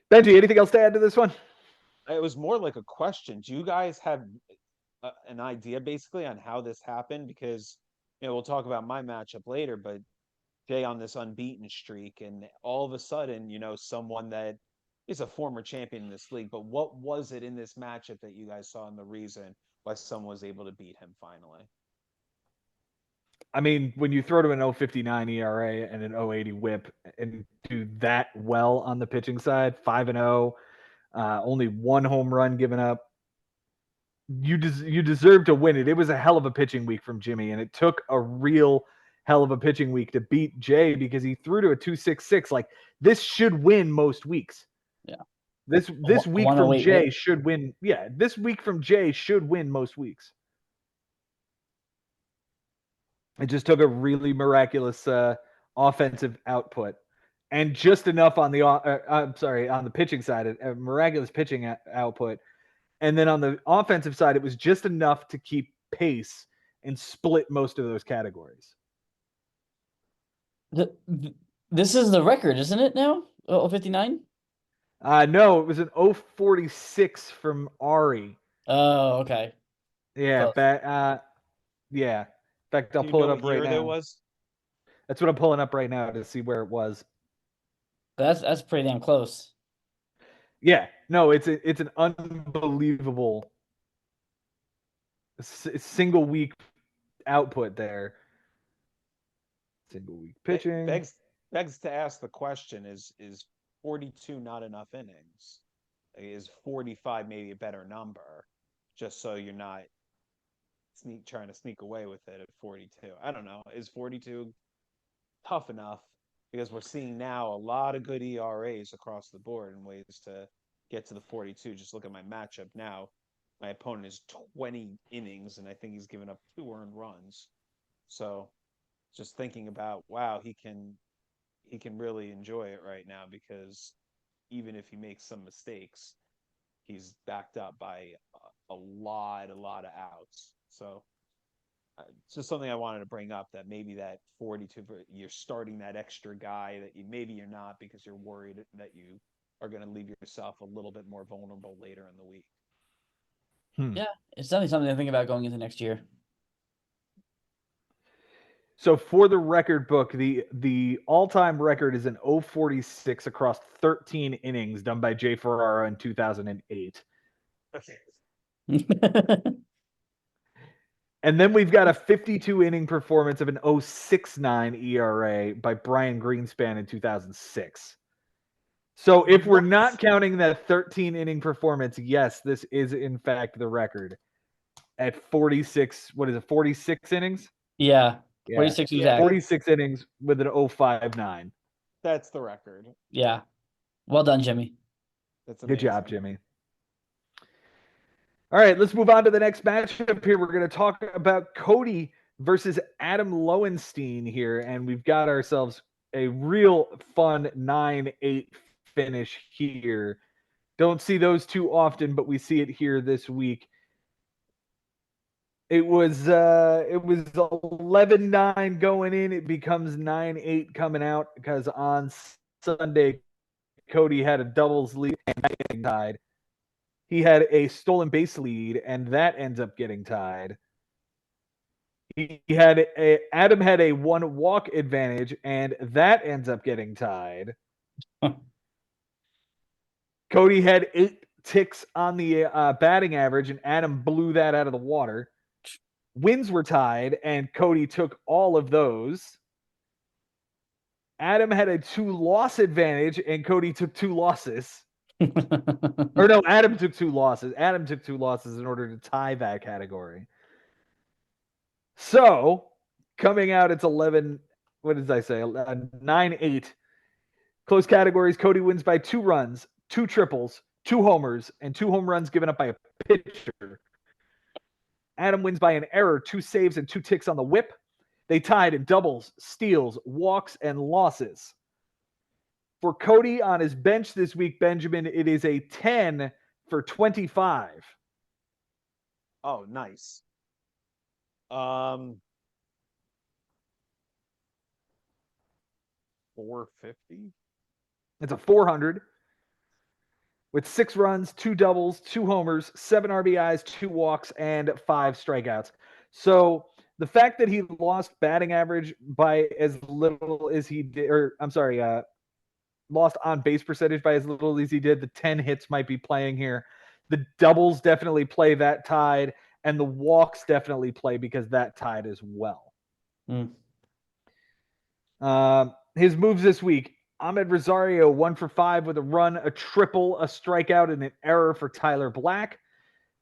Benji, anything else to add to this one? It was more like a question. Do you guys have an idea basically on how this happened? Because, we'll talk about my matchup later, but Jay on this unbeaten streak, and all of a sudden, someone that is a former champion in this league, but what was it in this matchup that you guys saw and the reason why someone was able to beat him finally? I mean, when you throw to an 0.59 ERA and an 0.80 WHIP and do that well on the pitching side, 5-0, only 1 home run given up, you deserve to win it. It was a hell of a pitching week from Jimmy, and it took a real hell of a pitching week to beat Jay because he threw to a 2.66. Like, this should win most weeks. Yeah. This week from Jay should win. Yeah, this week from Jay should win most weeks. It just took a really miraculous offensive output, and just enough on the on the pitching side, a miraculous pitching output, and then on the offensive side, it was just enough to keep pace and split most of those categories. This is the record, isn't it now? 059? No, it was an 046 from Ari. Oh, okay. Yeah, yeah. In fact, I'll pull it up right now. That's what I'm pulling up right now to see where it was. That's pretty damn close. Yeah, no, it's an unbelievable single week output there. Single week pitching. Begs to ask the question: Is 42 not enough innings? Is 45 maybe a better number? Just so you're not trying to sneak away with it at 42. I don't know. Is 42 tough enough? Because we're seeing now a lot of good ERAs across the board and ways to get to the 42. Just look at my matchup now. My opponent is 20 innings, and I think he's given up 2 earned runs. So just thinking about, wow, he can really enjoy it right now, because even if he makes some mistakes, he's backed up by a lot of outs. So it's just something I wanted to bring up, that maybe that 42, you're starting that extra guy that maybe you're not, because you're worried that you are going to leave yourself a little bit more vulnerable later in the week. Yeah, it's definitely something to think about going into next year. So for the record book, the all-time record is an 046 across 13 innings done by Jay Ferraro in 2008. Okay. And then we've got a 52 inning performance of an 069 ERA by Brian Greenspan in 2006. So if we're not counting that 13 inning performance, yes, this is in fact the record at 46. What is it? 46 innings? Yeah. 46 exactly. 46 innings with an 059. That's the record. Yeah. Well done, Jimmy. That's amazing. Good job, Jimmy. All right, let's move on to the next matchup here. We're going to talk about Cody versus Adam Lowenstein here, and we've got ourselves a real fun 9-8 finish here. Don't see those too often, but we see it here this week. It was 11-9 going in. It becomes 9-8 coming out, because on Sunday, Cody had a doubles lead and getting tied. He had a stolen base lead, and that ends up getting tied. Adam had a 1 walk advantage, and that ends up getting tied. Cody had 8 ticks on the batting average, and Adam blew that out of the water. Wins were tied, and Cody took all of those. Adam had a 2-loss advantage, and Cody took 2 losses. Or no, Adam took 2 losses. Adam took 2 losses in order to tie that category. So, coming out, it's 11. What did I say? 9-8. Close categories. Cody wins by 2 runs, 2 triples, 2 homers, and 2 home runs given up by a pitcher. Adam wins by an error, 2 saves, and 2 ticks on the whip. They tied in doubles, steals, walks, and losses. For Cody on his bench this week, Benjamin, it is a 10 for 25. Oh, nice. 450. It's a 400 with 6 runs, 2 doubles, 2 homers, 7 RBIs, 2 walks, and 5 strikeouts. So the fact that he lost batting average by as little as he did, lost on base percentage by as little as he did, the 10 hits might be playing here. The doubles definitely play that tied, and the walks definitely play because that tied as well. His moves this week: Ahmed Rosario 1 for 5 with a run, a triple, a strikeout, and an error for Tyler Black.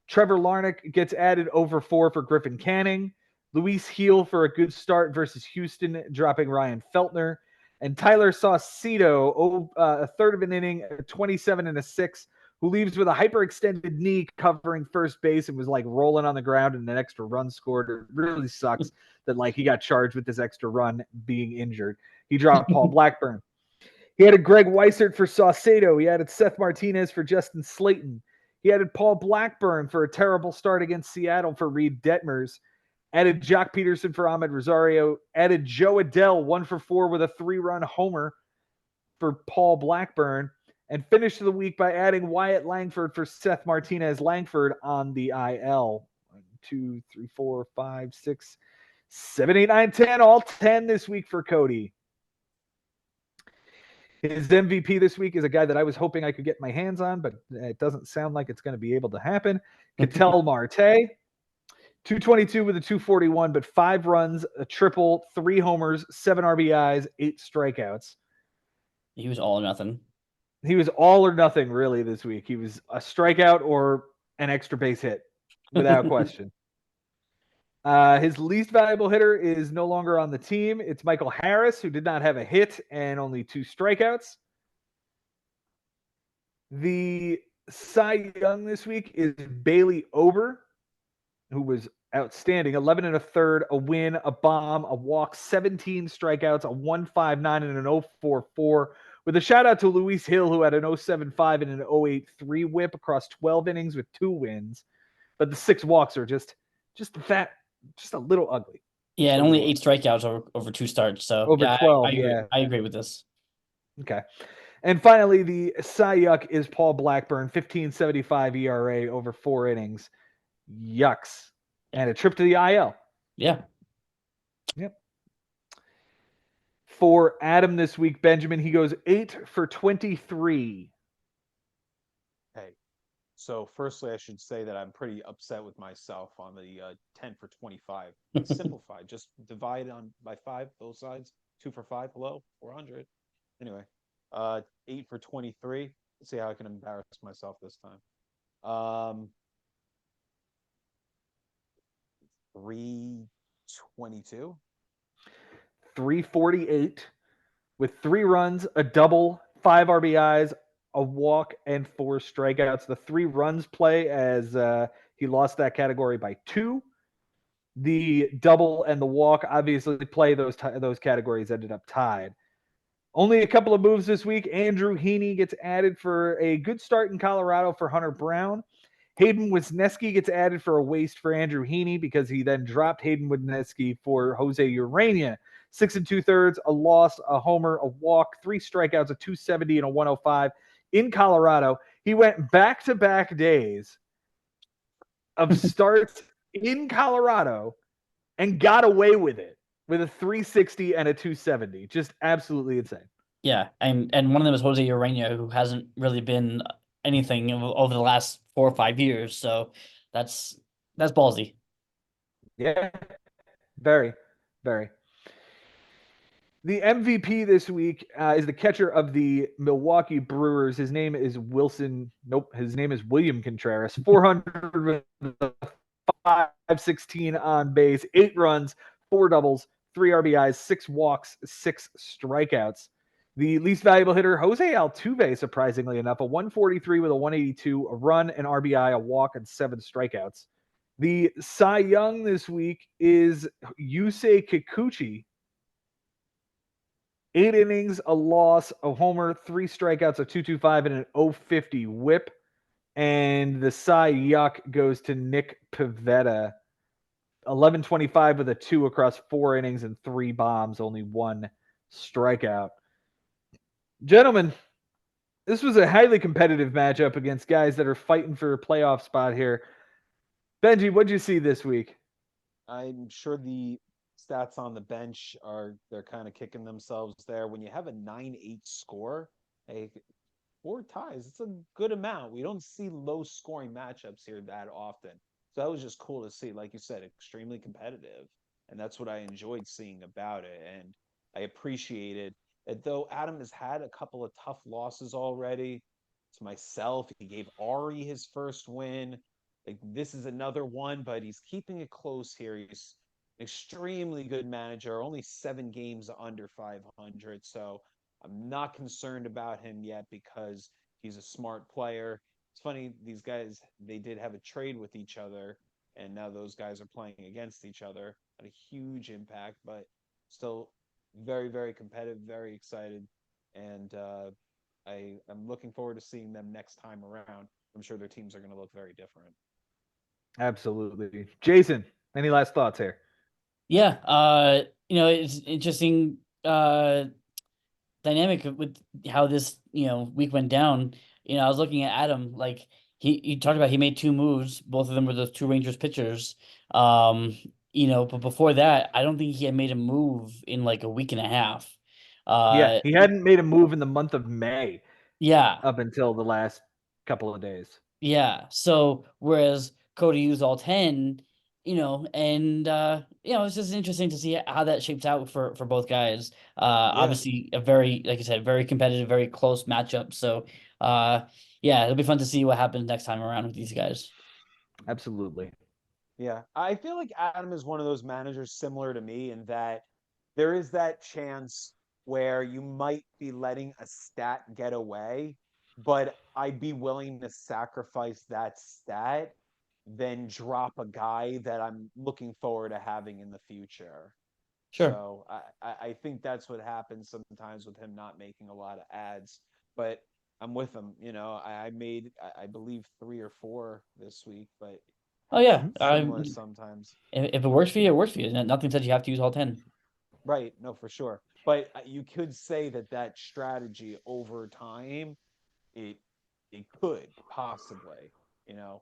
Trevor Larnach gets added over 4 for Griffin Canning. Luis Heel for a good start versus Houston, dropping Ryan Feltner. And Tyler Saucedo, a third of an inning, 27 and a 6 who leaves with a hyperextended knee covering first base and was like rolling on the ground and an extra run scored. It really sucks that like he got charged with this extra run being injured. He dropped Paul Blackburn. He added Greg Weissert for Saucedo. He added Seth Martinez for Justin Slayton. He added Paul Blackburn for a terrible start against Seattle for Reed Detmers. Added Jock Peterson for Ahmed Rosario. Added Joe Adell 1 for 4 with a 3-run homer for Paul Blackburn. And finished the week by adding Wyatt Langford for Seth Martinez. Langford on the IL. 1, 2, 3, 4, 5, 6, 7, 8, 9, 10. All 10 this week for Cody. His MVP this week is a guy that I was hoping I could get my hands on, but it doesn't sound like it's going to be able to happen. Ketel Marte, 222 with a 241, but 5 runs, a triple, 3 homers, 7 RBIs, 8 strikeouts. He was all or nothing. He was all or nothing, really, this week. He was a strikeout or an extra base hit, without question. His least valuable hitter is no longer on the team. It's Michael Harris, who did not have a hit and only 2 strikeouts. The Cy Young this week is Bailey Ober, who was outstanding. 11 1/3, a win, a bomb, a walk, 17 strikeouts, a 1.59 and an 0.44. With a shout out to Luis Hill, who had an 0.75 and an 0.83 whip across 12 innings with 2 wins. But the 6 walks are just a little ugly. Yeah, and only 8 strikeouts over 2 starts. So over yeah, 12. I agree with this. Okay. And finally, the Cy Yuck is Paul Blackburn, 15.75 ERA over 4 innings. Yucks. And a trip to the IL. Yeah. Yep. For Adam this week, Benjamin, he goes 8 for 23. Hey, so firstly, I should say that I'm pretty upset with myself on the 10 for 25. It's simplified. Just divide on by 5, both sides. 2 for 5. Hello, 400. Anyway, 8 for 23. Let's see how I can embarrass myself this time. 322. 348 with 3 runs, a double, 5 RBIs, a walk, and 4 strikeouts. The 3 runs play as he lost that category by 2. The double and the walk obviously play those categories ended up tied. Only a couple of moves this week. Andrew Heaney gets added for a good start in Colorado for Hunter Brown. Hayden Wisniewski gets added for a waste for Andrew Heaney because he then dropped Hayden Wisniewski for Jose Urania. 6 2/3, a loss, a homer, a walk, 3 strikeouts, a 270, and a 105 in Colorado. He went back-to-back days of starts in Colorado and got away with it with a 360 and a 270. Just absolutely insane. Yeah, and one of them is Jose Urania, who hasn't really been anything over the last 4 or 5 years. So that's ballsy. Yeah, very, very. The MVP this week is the catcher of the Milwaukee Brewers. His name is Wilson. Nope, his name is William Contreras. 400 with 516 on base, 8 runs, 4 doubles, 3 RBIs, 6 walks, 6 strikeouts. The least valuable hitter, Jose Altuve, surprisingly enough, a 143 with a 182, a run, an RBI, a walk, and 7 strikeouts. The Cy Young this week is Yusei Kikuchi. 8 innings, a loss, a homer, 3 strikeouts, a 225, and an 050 whip. And the Cy Yuck goes to Nick Pivetta. 11.25 with a 2 across 4 innings and 3 bombs, only 1 strikeout. Gentlemen, this was a highly competitive matchup against guys that are fighting for a playoff spot here. Benji, what'd you see this week? I'm sure the stats on the bench they're kind of kicking themselves there. When you have a 9-8 score, 4 ties, it's a good amount. We don't see low scoring matchups here that often. So that was just cool to see. Like you said, extremely competitive. And that's what I enjoyed seeing about it. And I appreciated it. Though Adam has had a couple of tough losses already, to myself, he gave Ari his first win. Like, this is another one, but he's keeping it close here. He's an extremely good manager, only 7 games under 500. So I'm not concerned about him yet because he's a smart player. it's funny, these guys, they did have a trade with each other, and now those guys are playing against each other. Had a huge impact, but still very, very competitive, very excited. And I'm looking forward to seeing them next time around. I'm sure their teams are going to look very different. Absolutely. Jason, any last thoughts here? Yeah, it's interesting dynamic with how this, week went down. I was looking at Adam, like he talked about he made two moves, both of them were those two Rangers pitchers. But before that, I don't think he had made a move in like a week and a half. Yeah, Uh he hadn't made a move in the month of May yeah, up until the last couple of days. yeah. So whereas Cody used all 10, it's just interesting to see how that shapes out for both guys. Yeah. Obviously a very, like I said, very competitive, very close matchup. So yeah, it'll be fun to see what happens next time around with these guys. Absolutely. Yeah, I feel like Adam is one of those managers similar to me in that there is that chance where you might be letting a stat get away, but I'd be willing to sacrifice that stat than drop a guy that I'm looking forward to having in the future. Sure. So I think that's what happens sometimes with him not making a lot of ads. But I'm with him. I made I believe 3 or 4 this week, but Oh yeah. it's similar sometimes. If it works for you, it works for you. Nothing says you have to use all 10. Right, no, for sure. But you could say that that strategy over time, it it could possibly, you know,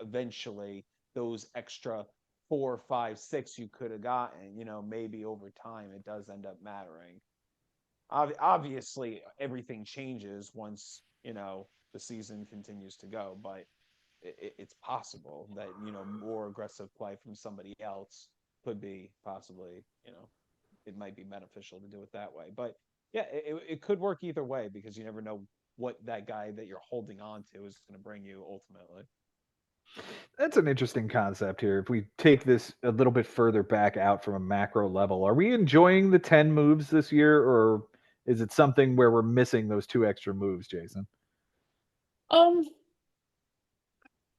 eventually those extra 4, 5, 6 you could have gotten, maybe over time it does end up mattering. Obviously, everything changes once the season continues to go, but it's possible that more aggressive play from somebody else could be possibly it might be beneficial to do it that way. But yeah, it could work either way because you never know what that guy that you're holding on to is going to bring you ultimately. That's an interesting concept here. If we take this a little bit further back out from a macro level, are we enjoying the 10 moves this year, or is it something where we're missing those two extra moves, Jason? Um,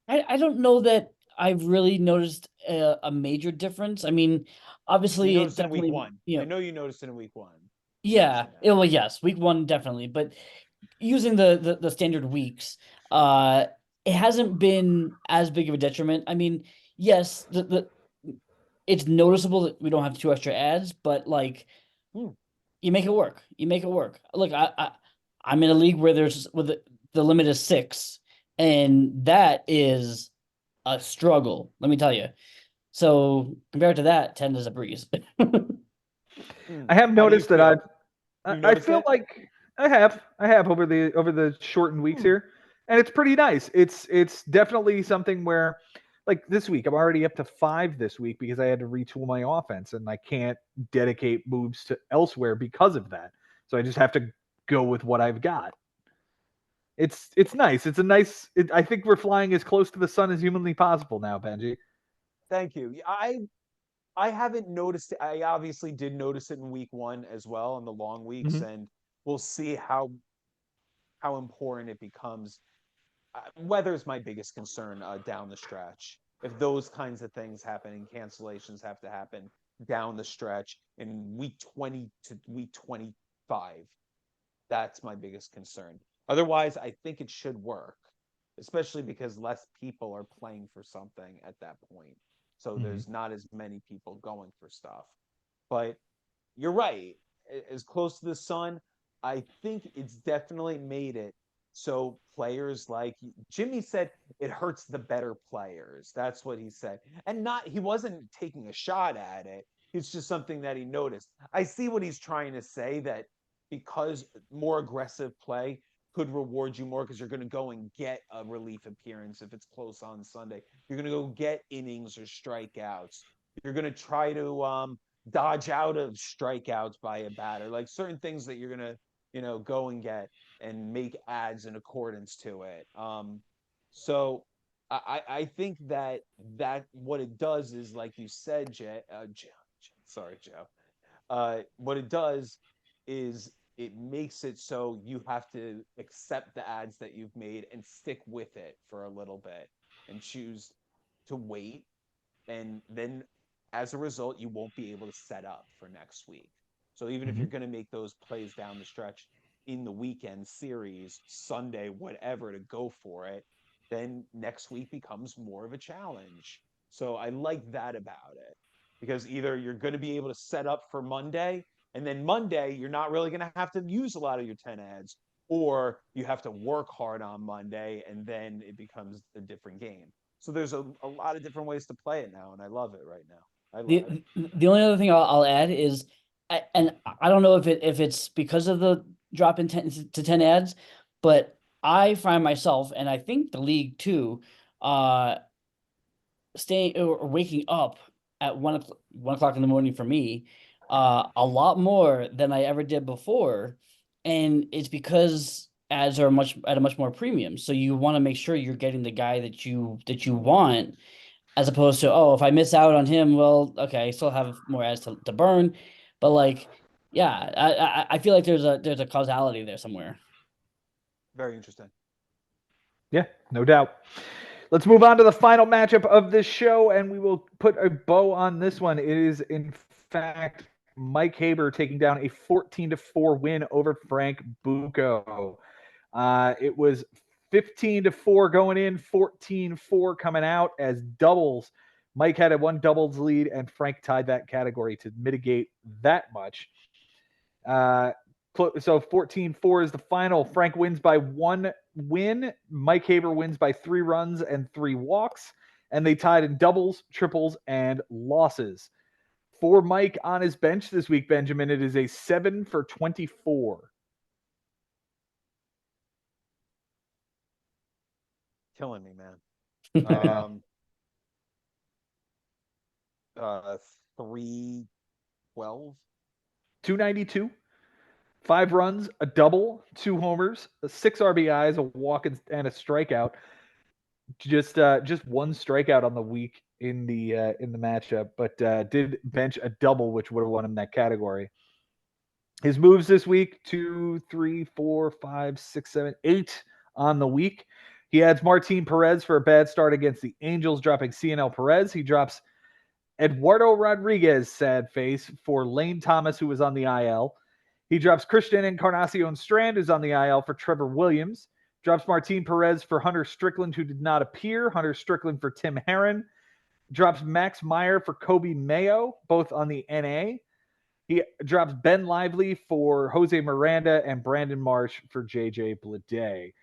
I don't know that I've really noticed a major difference. I mean, You obviously it noticed in week definitely, one. I know you noticed it in week one. You yeah. mentioned that. Well, yes, week one definitely, but using the standard weeks, it hasn't been as big of a detriment. I mean, yes, the it's noticeable that we don't have two extra ads, but like Hmm. you make it work. You make it work. Look, I'm in a league where the limit is 6, and that is a struggle. Let me tell you. So compared to that, 10 is a breeze. Hmm. I have How do you noticed that feel? I You've I noticed feel it? like I have over the shortened weeks Hmm. here, and it's pretty nice. It's definitely something where, like this week, I'm already up to 5 this week because I had to retool my offense, and I can't dedicate moves to elsewhere because of that. So I just have to go with what I've got. It's nice. It's a nice. I think we're flying as close to the sun as humanly possible now, Benji. Thank you. I haven't noticed it. I obviously did notice it in week one as well in the long weeks, Mhm. and we'll see how important it becomes. Weather's my biggest concern down the stretch. If those kinds of things happen and cancellations have to happen down the stretch in week 20 to week 25, that's my biggest concern. Otherwise, I think it should work, especially because less people are playing for something at that point. So Mhm. there's not as many people going for stuff. But you're right. As close to the sun, I think it's definitely made it so players like Jimmy said it hurts the better players. That's what he said. And not he wasn't taking a shot at it. It's just something that he noticed. I see what he's trying to say that because more aggressive play could reward you more because you're going to go and get a relief appearance if it's close on Sunday. You're going to go get innings or strikeouts. You're going to try to dodge out of strikeouts by a batter, like certain things that you're gonna, go and get and make ads in accordance to it. So I think that what it does is, like you said, sorry, Joe. What it does is it makes it so you have to accept the ads that you've made and stick with it for a little bit and choose to wait. And then as a result, you won't be able to set up for next week. So even if you're going to make those plays down the stretch in the weekend series, Sunday, whatever, to go for it, then next week becomes more of a challenge. So I like that about it, because either you're going to be able to set up for Monday, and then Monday, you're not really going to have to use a lot of your 10 ads, or you have to work hard on Monday, and then it becomes a different game. So there's a lot of different ways to play it now, and I love it right now. I love it. The only other thing I'll add is, and I don't know if it's because of the drop in 10 to 10 ads, but I find myself, and I think the league too, staying or waking up at 1 o'clock in the morning for me, a lot more than I ever did before, and it's because ads are at a much more premium. So you want to make sure you're getting the guy that you want, as opposed to, oh, if I miss out on him, well, okay, I still have more ads to burn. But like, yeah, I feel like there's a causality there somewhere. Very interesting. Yeah, no doubt. Let's move on to the final matchup of this show, and we will put a bow on this one. It is, in fact, Mike Haber taking down a 14-4 win over Frank Bucco. It was 15-4 going in, 14-4 coming out as doubles. Mike had a 1 doubles lead, and Frank tied that category to mitigate that much. So 14-4 is the final. Frank wins by 1 win. Mike Haber wins by 3 runs and 3 walks. And they tied in doubles, triples, and losses. For Mike on his bench this week, Benjamin, it is a 7 for 24. Killing me, man. Yeah. 312. 292. 5 runs, a double, 2 homers, 6 RBIs, a walk, and a strikeout. Just 1 strikeout on the week in the matchup, but did bench a double, which would have won him that category. His moves this week: 2, 3, 4, 5, 6, 7, 8 on the week. He adds Martin Perez for a bad start against the Angels, dropping CNL Perez. He drops Eduardo Rodriguez, sad face, for Lane Thomas, who was on the IL. He drops Christian Encarnacion Strand, who's on the IL, for Trevor Williams. Drops Martin Perez for Hunter Strickland, who did not appear. Hunter Strickland for Tim Herron. Drops Max Meyer for Kobe Mayo, both on the NA. He drops Ben Lively for Jose Miranda and Brandon Marsh for JJ Bleday.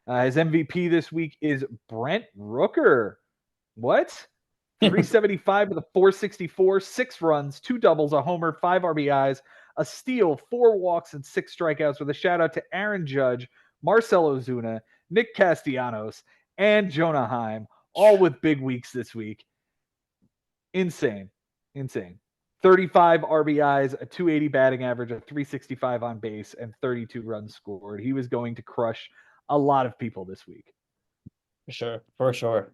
His MVP this week is Brent Rooker. What? 375 with a 464, 6 runs, 2 doubles, a homer, 5 RBIs, a steal, 4 walks, and 6 strikeouts, with a shout out to Aaron Judge, Marcelo Zuna, Nick Castellanos, and Jonah Heim, all with big weeks this week. Insane. 35 RBIs, a 280 batting average, a 365 on base, and 32 runs scored. He was going to crush a lot of people this week. For sure.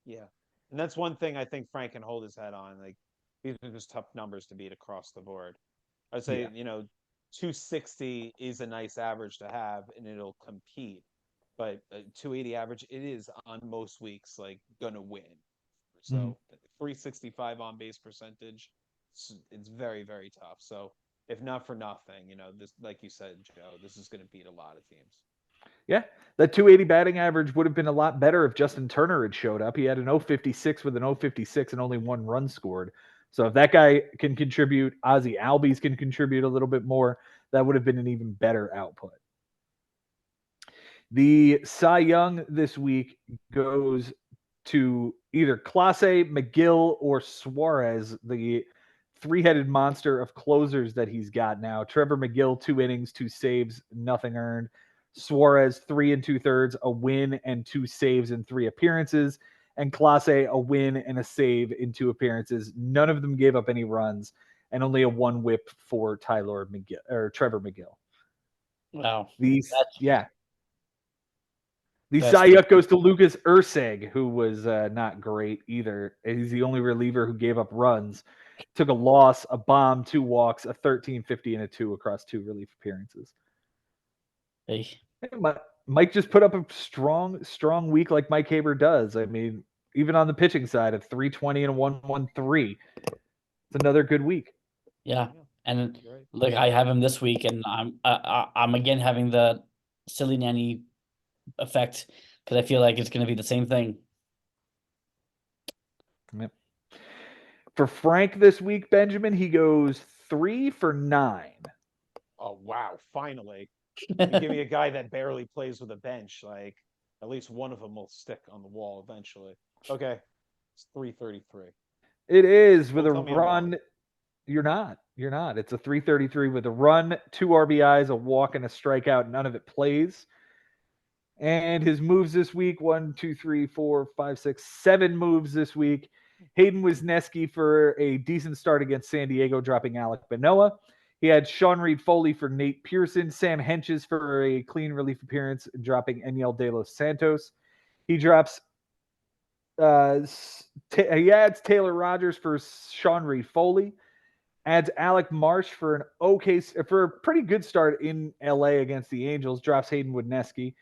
Yeah. And that's one thing I think Frank can hold his head on. Like, these are just tough numbers to beat across the board. I'd say, 260 is a nice average to have, and it'll compete. But 280 average, it is on most weeks, like, gonna win. So 365 on base percentage, it's very, very tough. So if not for nothing, this, like you said, Joe, this is going to beat a lot of teams. Yeah, that 280 batting average would have been a lot better if Justin Turner had showed up. He had an 056 with an 056 and only 1 run scored. So if that guy can contribute, Ozzie Albies can contribute a little bit more, that would have been an even better output. The Cy Young this week goes to either Clase, McGill, or Suarez, the 3-headed monster of closers that he's got now. Trevor McGill, 2 innings, 2 saves, nothing earned. Suarez, 3 2/3, a win and 2 saves in 3 appearances. And Clase, a win and a save in 2 appearances. None of them gave up any runs, and only a 1 whip for Trevor McGill. Wow. The Cy Young goes to Lucas Urseg, who was not great either. He's the only reliever who gave up runs. took a loss, a bomb, 2 walks, a 13-50, and a 2 across 2 relief appearances. Hey. Mike just put up a strong week like Mike Haber does. I mean, even on the pitching side, a 320 and a 113. It's another good week. Yeah, and look, I have him this week, and I'm again having the silly nanny effect because I feel like it's going to be the same thing. Yep. For Frank this week, Benjamin, he goes 3 for 9. Oh wow! Finally, you give me a guy that barely plays with a bench. Like at least one of them will stick on the wall eventually. Okay, it's 333. It is with a Don't tell me I'm wrong. run. You're not. It's a 333 with a run, 2 RBIs, a walk, and a strikeout. None of it plays. And his moves this week 1, 2, 3, 4, 5, 6, 7 moves this week. Hayden Wisniewski for a decent start against San Diego, dropping Alec Manoah. He had Sean Reed Foley for Nate Pearson, Sam Henches for a clean relief appearance, dropping Eniel De Los Santos. He drops. He adds Taylor Rogers for Sean Reed Foley. Adds Alec Marsh for a pretty good start in LA against the Angels. Drops Hayden Wisniewski.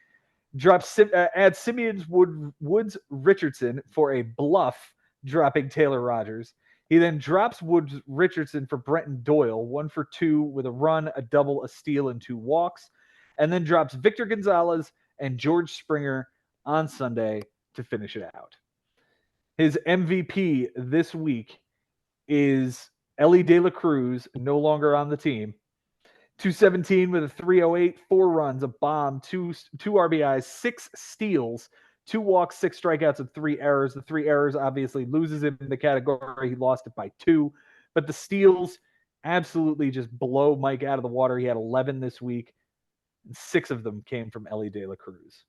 Adds Simeon Woods Richardson for a bluff, dropping Taylor Rogers. He then drops Woods Richardson for Brenton Doyle, 1 for 2 with a run, a double, a steal, and 2 walks. And then drops Victor Gonzalez and George Springer on Sunday to finish it out. His MVP this week is Ellie De La Cruz, no longer on the team. 217 with a 308, 4 runs, a bomb, 2 RBIs, 6 steals, 2 walks, 6 strikeouts, and 3 errors. The 3 errors obviously loses him in the category. He lost it by 2. But the steals absolutely just blow Mike out of the water. He had 11 this week, and 6 of them came from Ellie De La Cruz.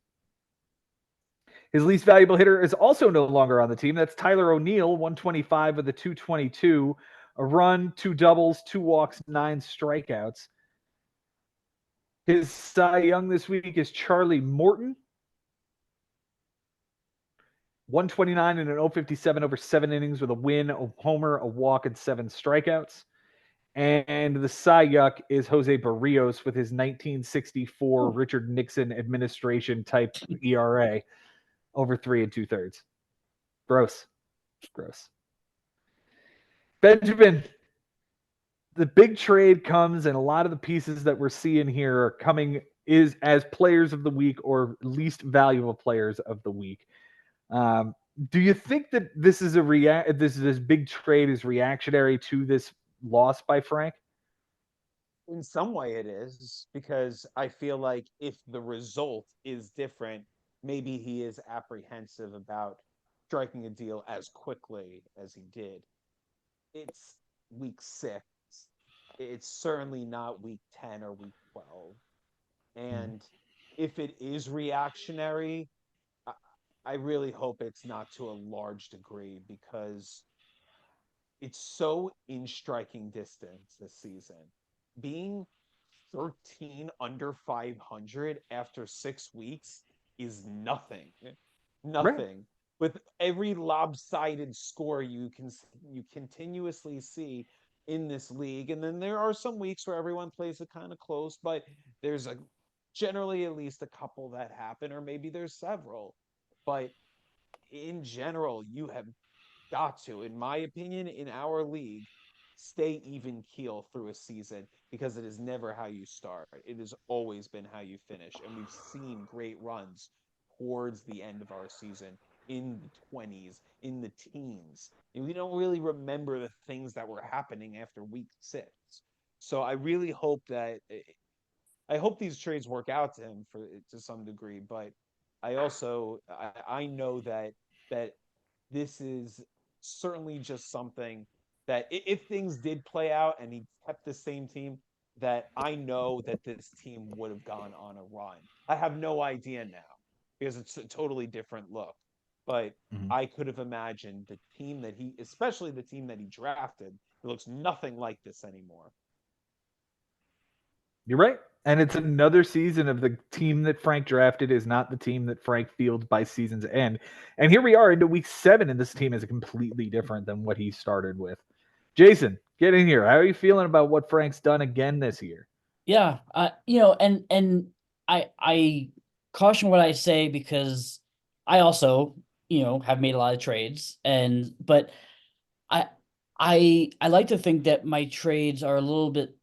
His least valuable hitter is also no longer on the team. That's Tyler O'Neill, 125 with a 222, a run, 2 doubles, 2 walks, 9 strikeouts. His Cy Young this week is Charlie Morton. 129 and an 057 over 7 innings with a win, a homer, a walk, and 7 strikeouts. And the Cy Yuck is Jose Barrios with his 1964 Richard Nixon administration type ERA over 3 2/3. Gross. Benjamin, the big trade comes, and a lot of the pieces that we're seeing here are coming is as players of the week or least valuable players of the week. Do you think that this is this big trade is reactionary to this loss by Frank? In some way it is, because I feel like if the result is different, maybe he is apprehensive about striking a deal as quickly as he did. It's week 6. It's certainly not week 10 or week 12. And if it is reactionary, I really hope it's not to a large degree, because it's so in striking distance this season. Being 13 under 500 after 6 weeks is nothing. Right. With every lopsided score you continuously see in this league, and then there are some weeks where everyone plays it kind of close, but there's generally at least a couple that happen, or maybe there's several. But in general, you have got to, in my opinion, in our league, stay even keel through a season, because it is never how you start. It has always been how you finish. And we've seen great runs towards the end of our season in the 20s, in the teens. And we don't really remember the things that were happening after week 6. So I really hope these trades work out to him to some degree, but I also I know that this is certainly just something that if things did play out and he kept the same team, that I know that this team would have gone on a run. I have no idea now, because it's a totally different look. But I could have imagined the team especially the team that he drafted, it looks nothing like this anymore. You're right. And it's another season of the team that Frank drafted is not the team that Frank fields by season's end. And here we are into week 7, and this team is completely different than what he started with. Jason, get in here. How are you feeling about what Frank's done again this year? Yeah, and I caution what I say because I also, have made a lot of trades, but I I like to think that my trades are a little bit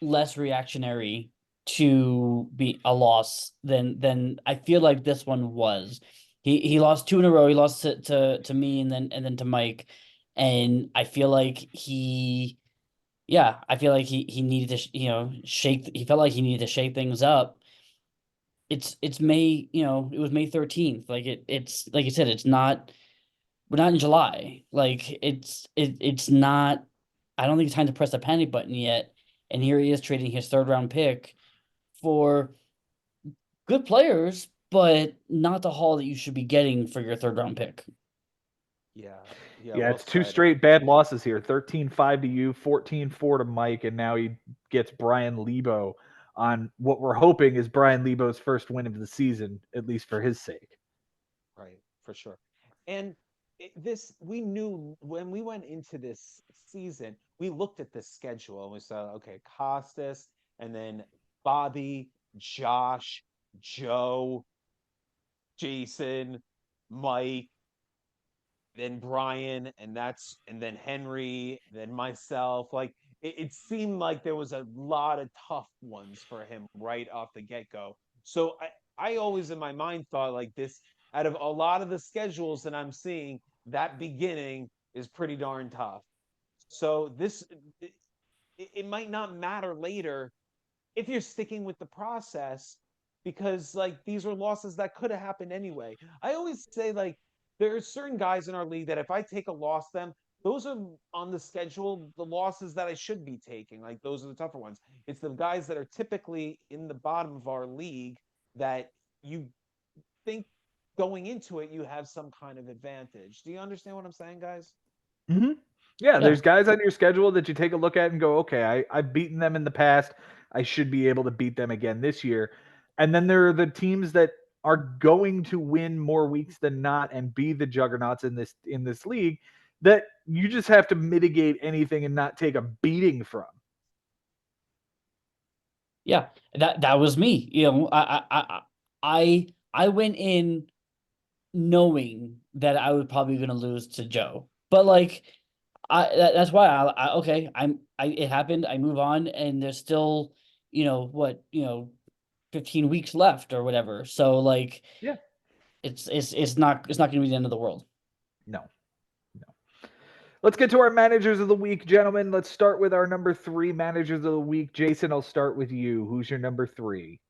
less reactionary to be a loss than I feel like this one was. He lost two in a row. He lost to me and then to Mike, and I feel like I feel like he needed to shake. He felt like he needed to shake things up. It's May. It was May 13th. Like it's like you said. It's not. We're not in July. Like it's not. I don't think it's time to press the panic button yet. And here he is trading his third round pick for good players, but not the haul that you should be getting for your third round pick. Yeah, Yeah, well it's two said. straight bad losses here. 13-5 to you, 14-4 to Mike, and now he gets Brian Lebo on what we're hoping is Brian Lebo's first win of the season, at least for his sake. Right, for sure. And this, we knew when we went into this season, we looked at this schedule and we saw, okay, Costas, and then Bobby, Josh, Joe, Jason, Mike, then Brian, and then Henry, then myself. Like it seemed like there was a lot of tough ones for him right off the get go. So I always in my mind thought like this out of a lot of the schedules that I'm seeing, that beginning is pretty darn tough. So it might not matter later if you're sticking with the process because like these are losses that could have happened anyway. I always say like there are certain guys in our league that if I take a loss them, those are on the schedule, the losses that I should be taking. Like those are the tougher ones. It's the guys that are typically in the bottom of our league that you think going into it you have some kind of advantage. Do you understand what I'm saying, guys? Mm-hmm. Yeah, Yeah. there's guys on your schedule that you take a look at and go, okay, I've beaten them in the past. I should be able to beat them again this year. And then there are the teams that are going to win more weeks than not and be the juggernauts in this league that you just have to mitigate anything and not take a beating from. Yeah. That was me. I went in knowing that I was probably going to lose to Joe. But like that's why okay, it happened, I move on, and there's still, 15 weeks left or whatever. So like Yeah. it's not going to be the end of the world. No. Let's get to our managers of the week, gentlemen. Let's start with our number 3 managers of the week. Jason, I'll start with you. Who's your number 3?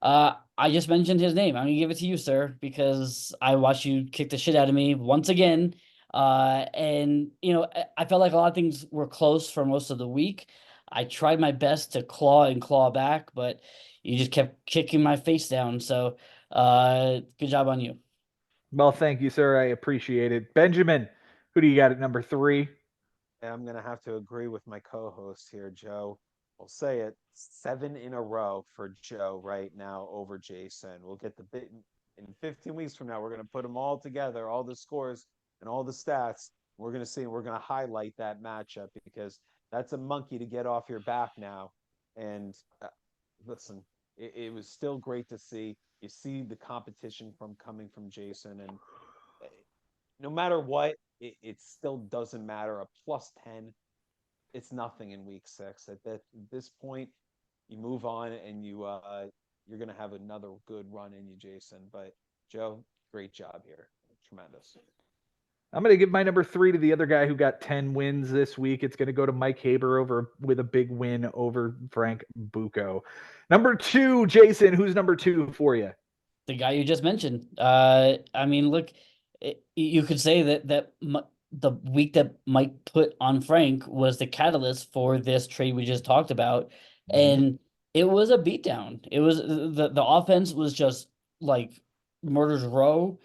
I just mentioned his name. I'm gonna give it to you, sir, because I watched you kick the shit out of me once again. And I felt like a lot of things were close for most of the week. I tried my best to claw back, but you just kept kicking my face down. So, good job on you. Well, thank you, sir. I appreciate it. Benjamin, who do you got at number 3? I'm going to have to agree with my co-host here, Joe. I'll say it 7 in a row for Joe right now over Jason. We'll get the bit in 15 weeks from now. We're going to put them all together, all the scores and all the stats. We're going to see, we're going to highlight that matchup because that's a monkey to get off your back now. And listen, it was still great to see. You see the competition from coming from Jason, and no matter what, it still doesn't matter. A plus 10, it's nothing in week 6. At this point, you move on and you're gonna have another good run in you, Jason. But Joe, great job here. Tremendous. I'm going to give my number 3 to the other guy who got 10 wins this week. It's going to go to Mike Haber with a big win over Frank Bucco. Number 2, Jason, who's number 2 for you? The guy you just mentioned. I mean, look, you could say that the week that Mike put on Frank was the catalyst for this trade we just talked about, and it was a beatdown. It was the offense was just like murder's row.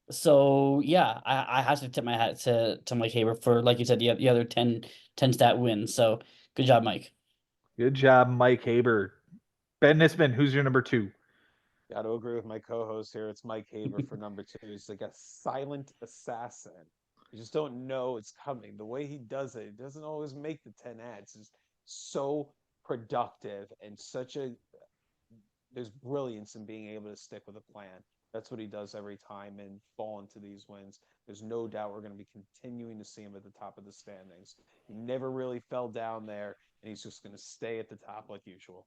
So yeah, I have to tip my hat to Mike Haber for, like you said, the other 10 stat wins. So good job, Mike. Good job, Mike Haber. Ben Nisman, who's your number 2? Got to agree with my co-host here. It's Mike Haber for number 2. He's like a silent assassin. You just don't know it's coming. The way he does it, it doesn't always make the 10 ads. It's so productive and there's brilliance in being able to stick with a plan. That's what he does every time and fall into these wins. There's no doubt we're going to be continuing to see him at the top of the standings. He never really fell down there, and he's just going to stay at the top like usual.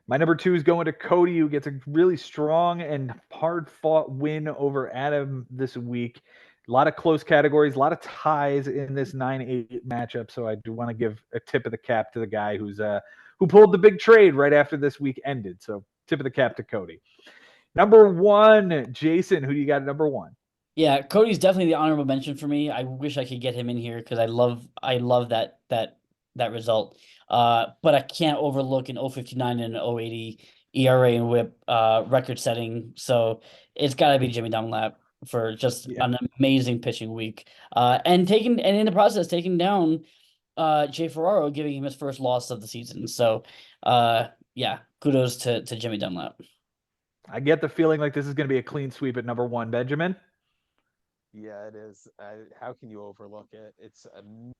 My number 2 is going to Cody, who gets a really strong and hard-fought win over Adam this week. A lot of close categories, a lot of ties in this 9-8 matchup. So I do want to give a tip of the cap to the guy who pulled the big trade right after this week ended. So tip of the cap to Cody. Number 1, Jason, who do you got at number 1? Yeah, Cody's definitely the honorable mention for me. I wish I could get him in here because I love that result. But I can't overlook an 0.59 and 0.80 ERA and WHIP record setting. So it's got to be Jimmy Dunlap for just an amazing pitching week. And in the process taking down Jay Ferraro, giving him his first loss of the season. So yeah, kudos to Jimmy Dunlap. I get the feeling like this is going to be a clean sweep at number 1, Benjamin. Yeah, it is. How can you overlook it? It's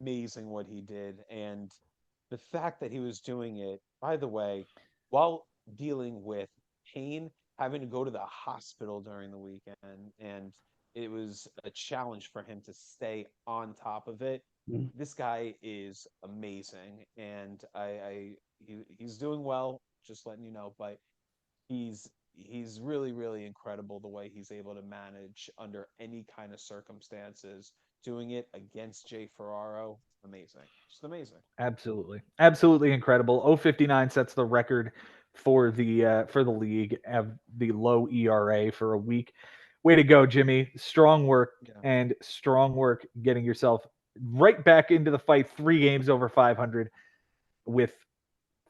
amazing what he did. And the fact that he was doing it, by the way, while dealing with pain, having to go to the hospital during the weekend, and it was a challenge for him to stay on top of it. This guy is amazing, and he's doing well, just letting you know, but he's really, really incredible the way he's able to manage under any kind of circumstances. Doing it against Jay Ferraro, amazing. Just amazing. Absolutely. Absolutely incredible. 0.59 sets the record for the league of the low ERA for a week. Way to go, Jimmy. Strong work and strong work getting yourself right back into the fight. 3 games over 500 with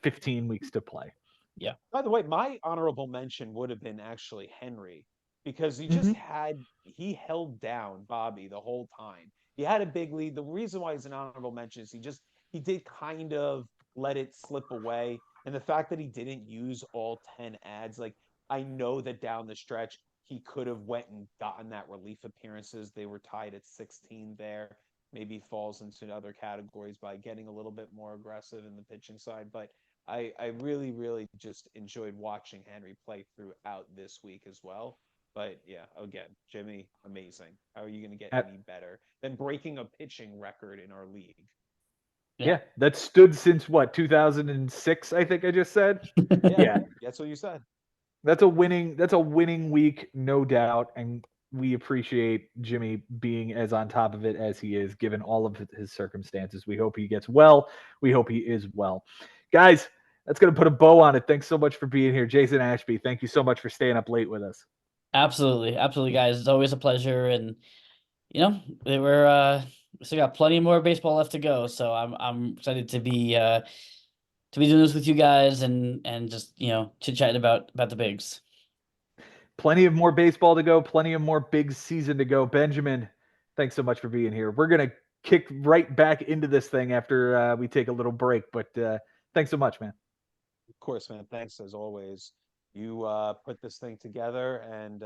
15 weeks to play. Yeah. By the way, my honorable mention would have been actually Henry, because he held down Bobby the whole time. He had a big lead. The reason why he's an honorable mention is he did kind of let it slip away. And the fact that he didn't use all 10 ads, like, I know that down the stretch, he could have went and gotten that relief appearances. They were tied at 16 there. Maybe falls into other categories by getting a little bit more aggressive in the pitching side. But I really, really just enjoyed watching Henry play throughout this week as well. But yeah, again, Jimmy, amazing. How are you going to get any better than breaking a pitching record in our league? Yeah, that stood since what, 2006, I think I just said? Yeah, that's what you said. That's a winning week, no doubt, and we appreciate Jimmy being as on top of it as he is, given all of his circumstances. We hope he gets well. We hope he is well. Guys, that's going to put a bow on it. Thanks so much for being here. Jason Ashby, thank you so much for staying up late with us. Absolutely. Absolutely, guys. It's always a pleasure. And, we still got plenty more baseball left to go. So I'm excited to be doing this with you guys and just, chit-chatting about the bigs. Plenty of more baseball to go. Plenty of more big season to go. Benjamin, thanks so much for being here. We're going to kick right back into this thing after we take a little break. But thanks so much, man. Of course, man. Thanks as always. You put this thing together and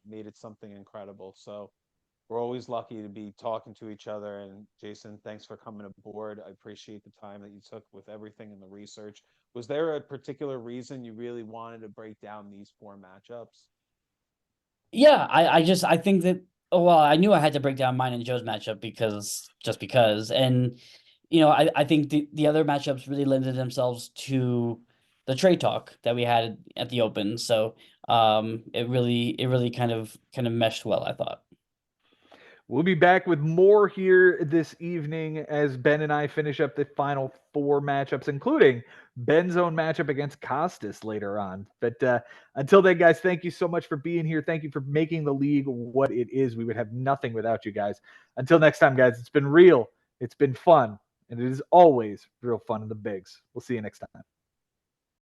made it something incredible. So we're always lucky to be talking to each other. And Jason, thanks for coming aboard. I appreciate the time that you took with everything and the research. Was there a particular reason you really wanted to break down these 4 matchups? Yeah, I think that, I knew I had to break down mine and Joe's matchup because. And, I think the other matchups really lended themselves to the trade talk that we had at the Open. So it really kind of meshed well, I thought. We'll be back with more here this evening as Ben and I finish up the final 4 matchups, including Ben's own matchup against Costas later on. But until then, guys, thank you so much for being here. Thank you for making the league what it is. We would have nothing without you guys. Until next time, guys, it's been real. It's been fun. And it is always real fun in the bigs. We'll see you next time.